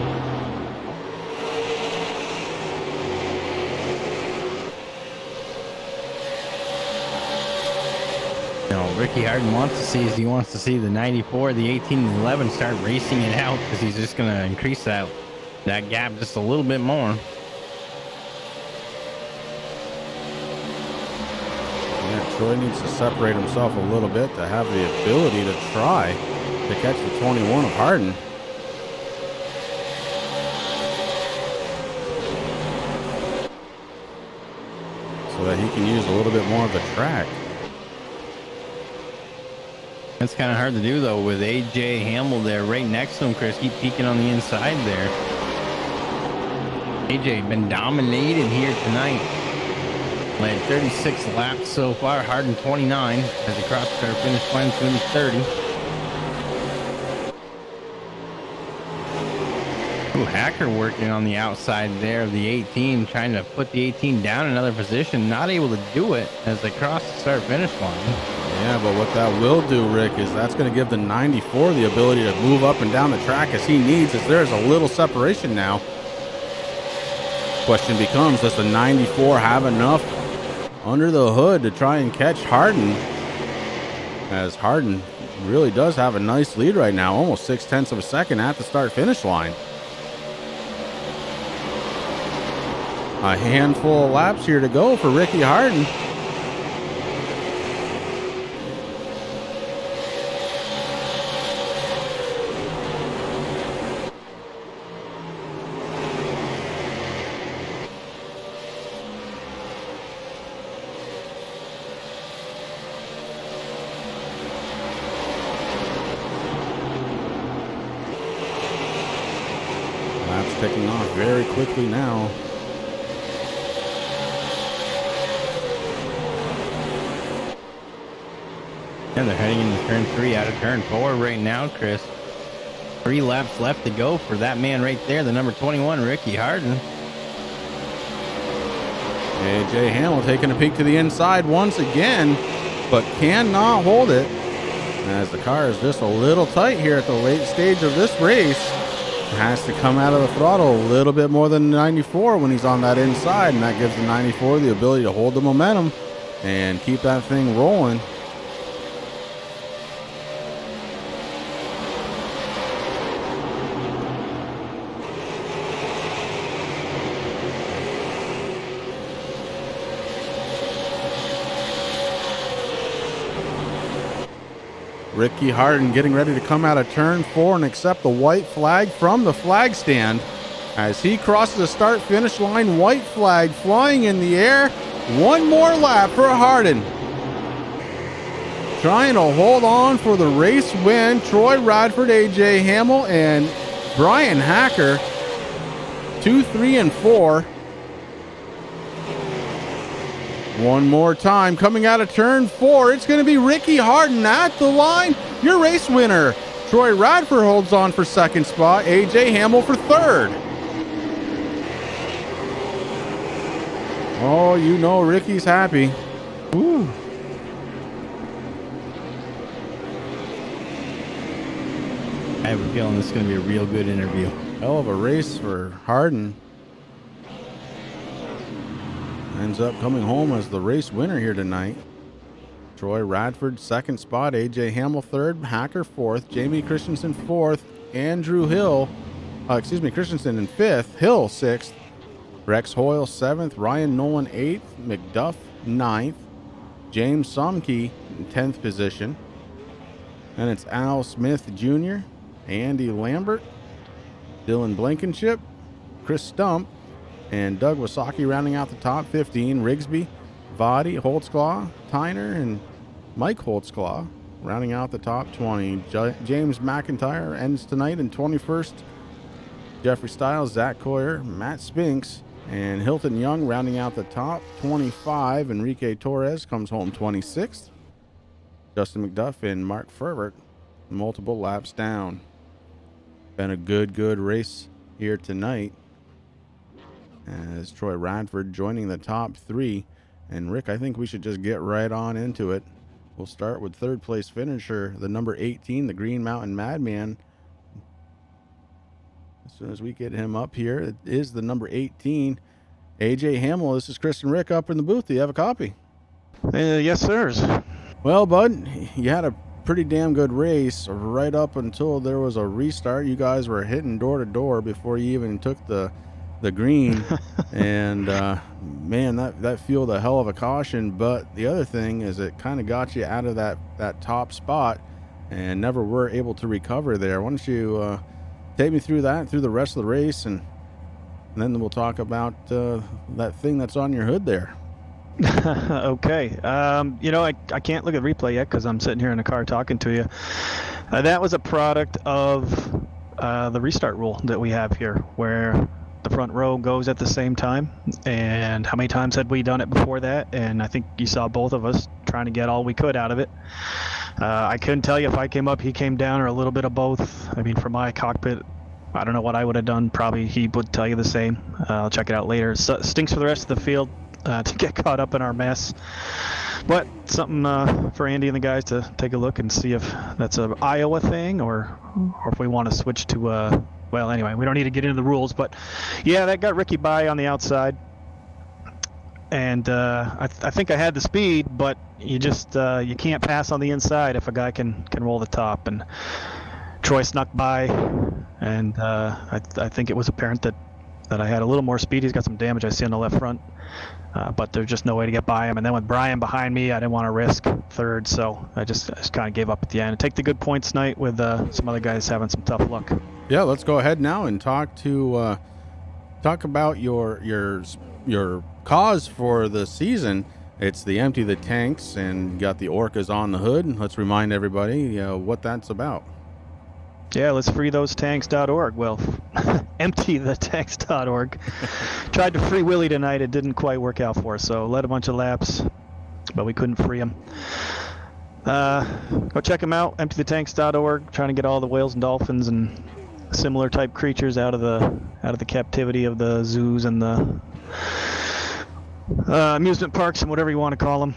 S3: Ricky Harden wants to see is he wants to see the 94, the 18, and 11 start racing it out, because he's just going to increase that gap just a little bit more.
S2: Yeah, Troy needs to separate himself a little bit to have the ability to try to catch the 21 of Hardin. So that he can use a little bit more of the track.
S3: That's kind of hard to do, though, with AJ Hamill there right next to him, Chris. Keep peeking on the inside there. AJ been dominating here tonight. Led 36 laps so far. Hardin 29 as the cross car finish line's going to be 30. Ooh, Hacker working on the outside there of the 18, trying to put the 18 down another position. Not able to do it as they cross the start finish line.
S2: Yeah, but what that will do, Rick, is that's going to give the 94 the ability to move up and down the track as he needs, as there's a little separation now. Question becomes, does the 94 have enough under the hood to try and catch Hardin? As Hardin really does have a nice lead right now, almost 0.6 of a second at the start finish line. A handful of laps here to go for Ricky Hardin. Laps ticking off very quickly now.
S3: Yeah, they're heading into turn 3 out of turn 4 right now, Chris. 3 laps left to go for that man right there, the number 21, Ricky Hardin.
S2: AJ Hamill taking a peek to the inside once again, but cannot hold it, as the car is just a little tight here at the late stage of this race. Has to come out of the throttle a little bit more than 94 when he's on that inside, and that gives the 94 the ability to hold the momentum and keep that thing rolling. Ricky Hardin getting ready to come out of turn 4 and accept the white flag from the flag stand. As he crosses the start finish line, white flag flying in the air. One more lap for Hardin. Trying to hold on for the race win. Troy Radford, AJ Hamill, and Brian Hacker, 2, 3, and 4. One more time, coming out of turn 4, it's going to be Ricky Hardin at the line, your race winner. Troy Radford holds on for second spot, AJ Hamill for third. Oh, you know Ricky's happy. Ooh.
S3: I have a feeling this is going to be a real good interview.
S2: Hell of a race for Hardin. Ends up coming home as the race winner here tonight. Troy Radford, second spot. AJ Hamill, third. Hacker, fourth. Jamie Christensen, fourth. Andrew Hill, Christensen in fifth. Hill, sixth. Rex Hoyle, seventh. Ryan Nolan, eighth. McDuff, ninth. James Somke, in 10th position. And it's Al Smith Jr., Andy Lambert, Dylan Blankenship, Chris Stump, and Doug Wasaki rounding out the top 15. Rigsby, Vadi, Holtzclaw, Tyner, and Mike Holtzclaw rounding out the top 20. James McIntyre ends tonight in 21st. Jeffrey Stiles, Zach Coyer, Matt Spinks, and Hilton Young rounding out the top 25. Enrique Torres comes home 26th. Justin McDuff and Mark Fervert multiple laps down. Been a good race here tonight, as Troy Radford joining the top 3. And Rick, I think we should just get right on into it. We'll start with third place finisher, the number 18, the Green Mountain Madman. As soon as we get him up here, it is the number 18, AJ Hamill. This is Chris and Rick up in the booth. Do you have a copy?
S8: Yes, sirs.
S2: Well, bud, you had a pretty damn good race right up until there was a restart. You guys were hitting door to door before you even took the the green, and man, that fueled a hell of a caution. But the other thing is, it kind of got you out of that top spot, and never were able to recover there. Why don't you take me through the rest of the race, and then we'll talk about that thing that's on your hood there.
S9: Okay. I can't look at the replay yet because I'm sitting here in the car talking to you. That was a product of the restart rule that we have here, where the front row goes at the same time. And how many times had we done it before that? And I think you saw both of us trying to get all we could out of it. I couldn't tell you if I came up, he came down, or a little bit of both. I mean, from my cockpit, I don't know what I would have done. Probably he would tell you the same. I'll check it out later. Stinks for the rest of the field to get caught up in our mess. But something for Andy and the guys to take a look and see if that's an Iowa thing, or if we want to switch to well, anyway, we don't need to get into the rules, but yeah, that got Ricky by on the outside. And I think I had the speed, but you just you can't pass on the inside if a guy can roll the top. And Troy snuck by, and I think it was apparent that I had a little more speed. He's got some damage I see on the left front, but there's just no way to get by him. And then with Brian behind me, I didn't want to risk third, so I just kind of gave up at the end. And take the good points tonight with some other guys having some tough luck.
S2: Yeah, let's go ahead now and talk about your cause for the season. It's the empty the tanks, and got the orcas on the hood. Let's remind everybody what that's about.
S9: Yeah, let's freethosetanks.org. Well, emptythetanks.org. Tried to free Willie tonight. It didn't quite work out for us, so led a bunch of laps, but we couldn't free him. Go check them out, emptythetanks.org. Trying to get all the whales and dolphins and similar type creatures out of the captivity of the zoos and the amusement parks and whatever you want to call them.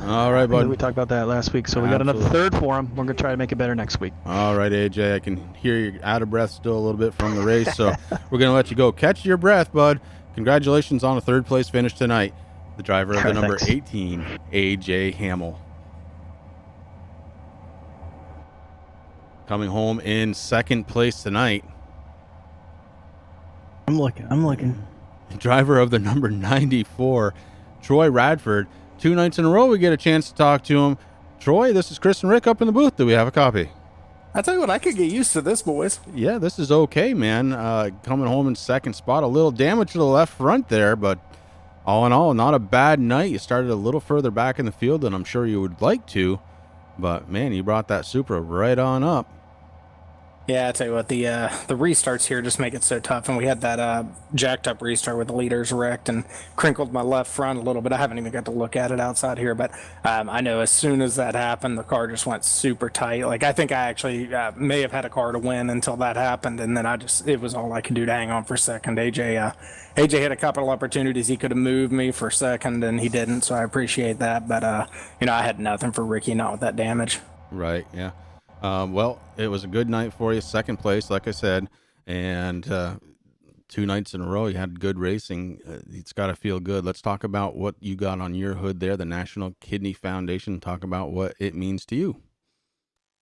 S2: All right, bud.
S9: We talked about that last week, so we got another third for him. We're going to try to make it better next week.
S2: All right, AJ, I can hear you out of breath still a little bit from the race, so we're going to let you go. Catch your breath, bud. Congratulations on a third place finish tonight. The driver of the number 18, AJ Hamill. Coming home in second place tonight.
S3: I'm looking.
S2: Driver of the number 94, Troy Radford. 2 nights in a row we get a chance to talk to him. Troy, this is Chris and Rick up in the booth. Do we have a copy?
S10: I tell you what, I could get used to this, boys.
S2: Yeah, this is okay, man. Coming home in second spot. A little damage to the left front there, but all in all, not a bad night. You started a little further back in the field than I'm sure you would like to, but man, you brought that Supra right on up.
S10: Yeah, I tell you what, the restarts here just make it so tough. And we had that jacked up restart where the leaders wrecked and crinkled my left front a little bit. I haven't even got to look at it outside here, but I know as soon as that happened, the car just went super tight. Like, I think I actually may have had a car to win until that happened, and then it was all I could do to hang on for second. AJ had a couple of opportunities. He could have moved me for second, and he didn't, so I appreciate that. But I had nothing for Ricky, not with that damage.
S2: Right, yeah. Well, it was a good night for you, second place, like I said, and 2 nights in a row you had good racing. It's got to feel good. Let's talk about what you got on your hood there, the National Kidney Foundation. Talk about what it means to you.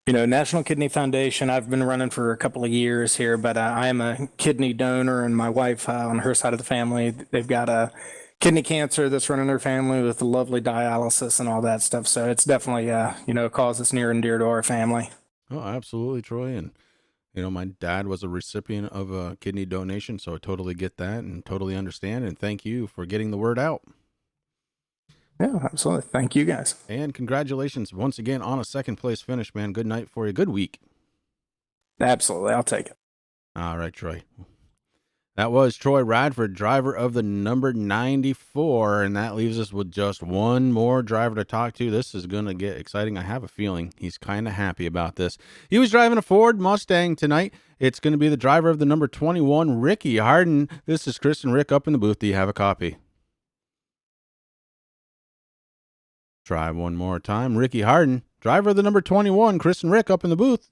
S10: National Kidney Foundation, I've been running for a couple of years here, but I am a kidney donor, and my wife, on her side of the family, they've got a kidney cancer that's running their family with lovely dialysis and all that stuff. So it's definitely, a cause that's near and dear to our family.
S2: Oh, absolutely, Troy. And, my dad was a recipient of a kidney donation, so I totally get that and totally understand. And thank you for getting the word out.
S10: Yeah, absolutely. Thank you, guys.
S2: And congratulations once again on a second place finish, man. Good night for you. Good week.
S10: Absolutely. I'll take it.
S2: All right, Troy. That was Troy Radford, driver of the number 94, and that leaves us with just one more driver to talk to. This is going to get exciting. I have a feeling he's kind of happy about this. He was driving a Ford Mustang tonight. It's going to be the driver of the number 21, Ricky Harden. This is Chris and Rick up in the booth. Do you have a copy? Try one more time. Ricky Harden, driver of the number 21, Chris and Rick up in the booth.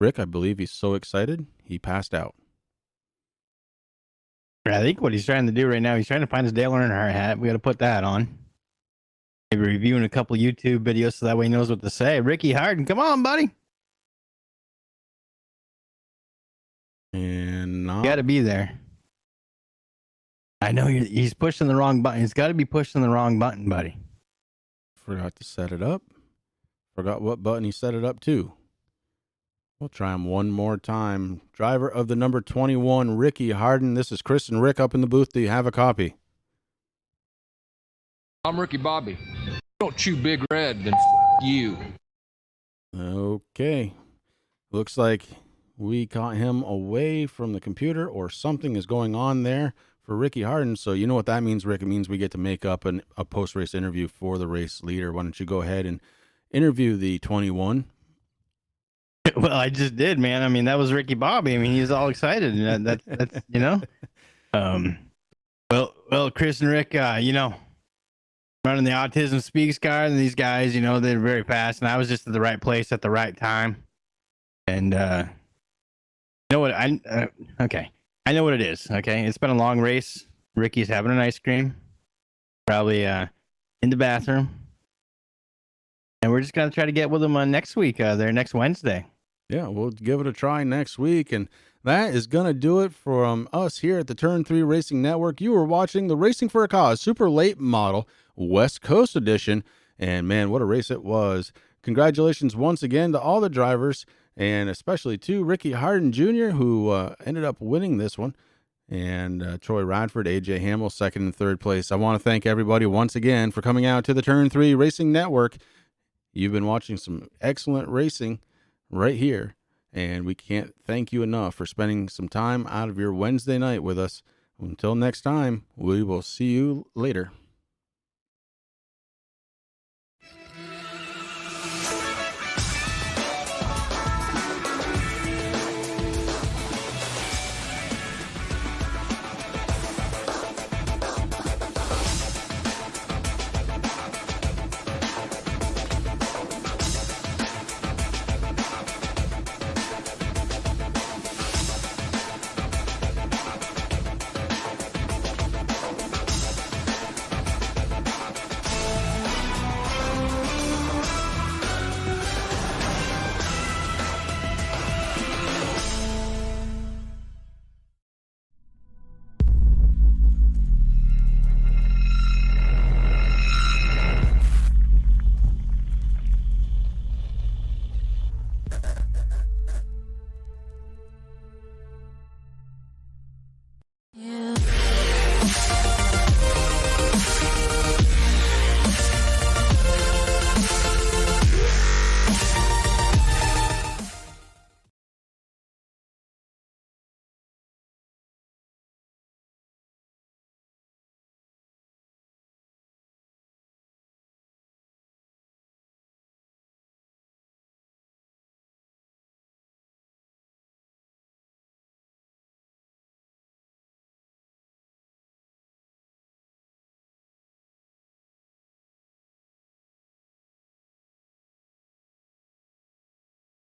S2: Rick, I believe he's so excited, he passed out.
S3: I think what he's trying to do right now, he's trying to find his Dale Earnhardt hat. We got to put that on. Maybe reviewing a couple YouTube videos so that way he knows what to say. Ricky Harden, come on, buddy.
S2: And not.
S3: Got to be there. I know he's pushing the wrong button. He's got to be pushing the wrong button, buddy.
S2: Forgot to set it up. Forgot what button he set it up to. We'll try him one more time. Driver of the number 21, Ricky Harden. This is Chris and Rick up in the booth. Do you have a copy?
S11: I'm Ricky Bobby. Don't chew Big Red, then you.
S2: Okay. Looks like we caught him away from the computer, or something is going on there for Ricky Harden. So you know what that means, Rick? It means we get to make up a post-race interview for the race leader. Why don't you go ahead and interview the 21?
S3: Well, I just did, man. I mean, that was Ricky Bobby. I mean, he was all excited, and that's you know. Well, Chris and Rick, you know, running the Autism Speaks car, and these guys, you know, they're very fast, and I was just at the right place at the right time. And you know what? Okay, I know what it is. Okay, it's been a long race. Ricky's having an ice cream, probably in the bathroom, and we're just gonna try to get with him next week. There next Wednesday.
S2: Yeah, we'll give it a try next week. And that is going to do it from us here at the Turn 3 Racing Network. You were watching the Racing for a Cause Super Late Model West Coast Edition. And man, what a race it was. Congratulations once again to all the drivers, and especially to Ricky Harden Jr., who ended up winning this one. And Troy Radford, AJ Hamill, second and third place. I want to thank everybody once again for coming out to the Turn 3 Racing Network. You've been watching some excellent racing right here, and we can't thank you enough for spending some time out of your Wednesday night with us. Until next time, we will see you later.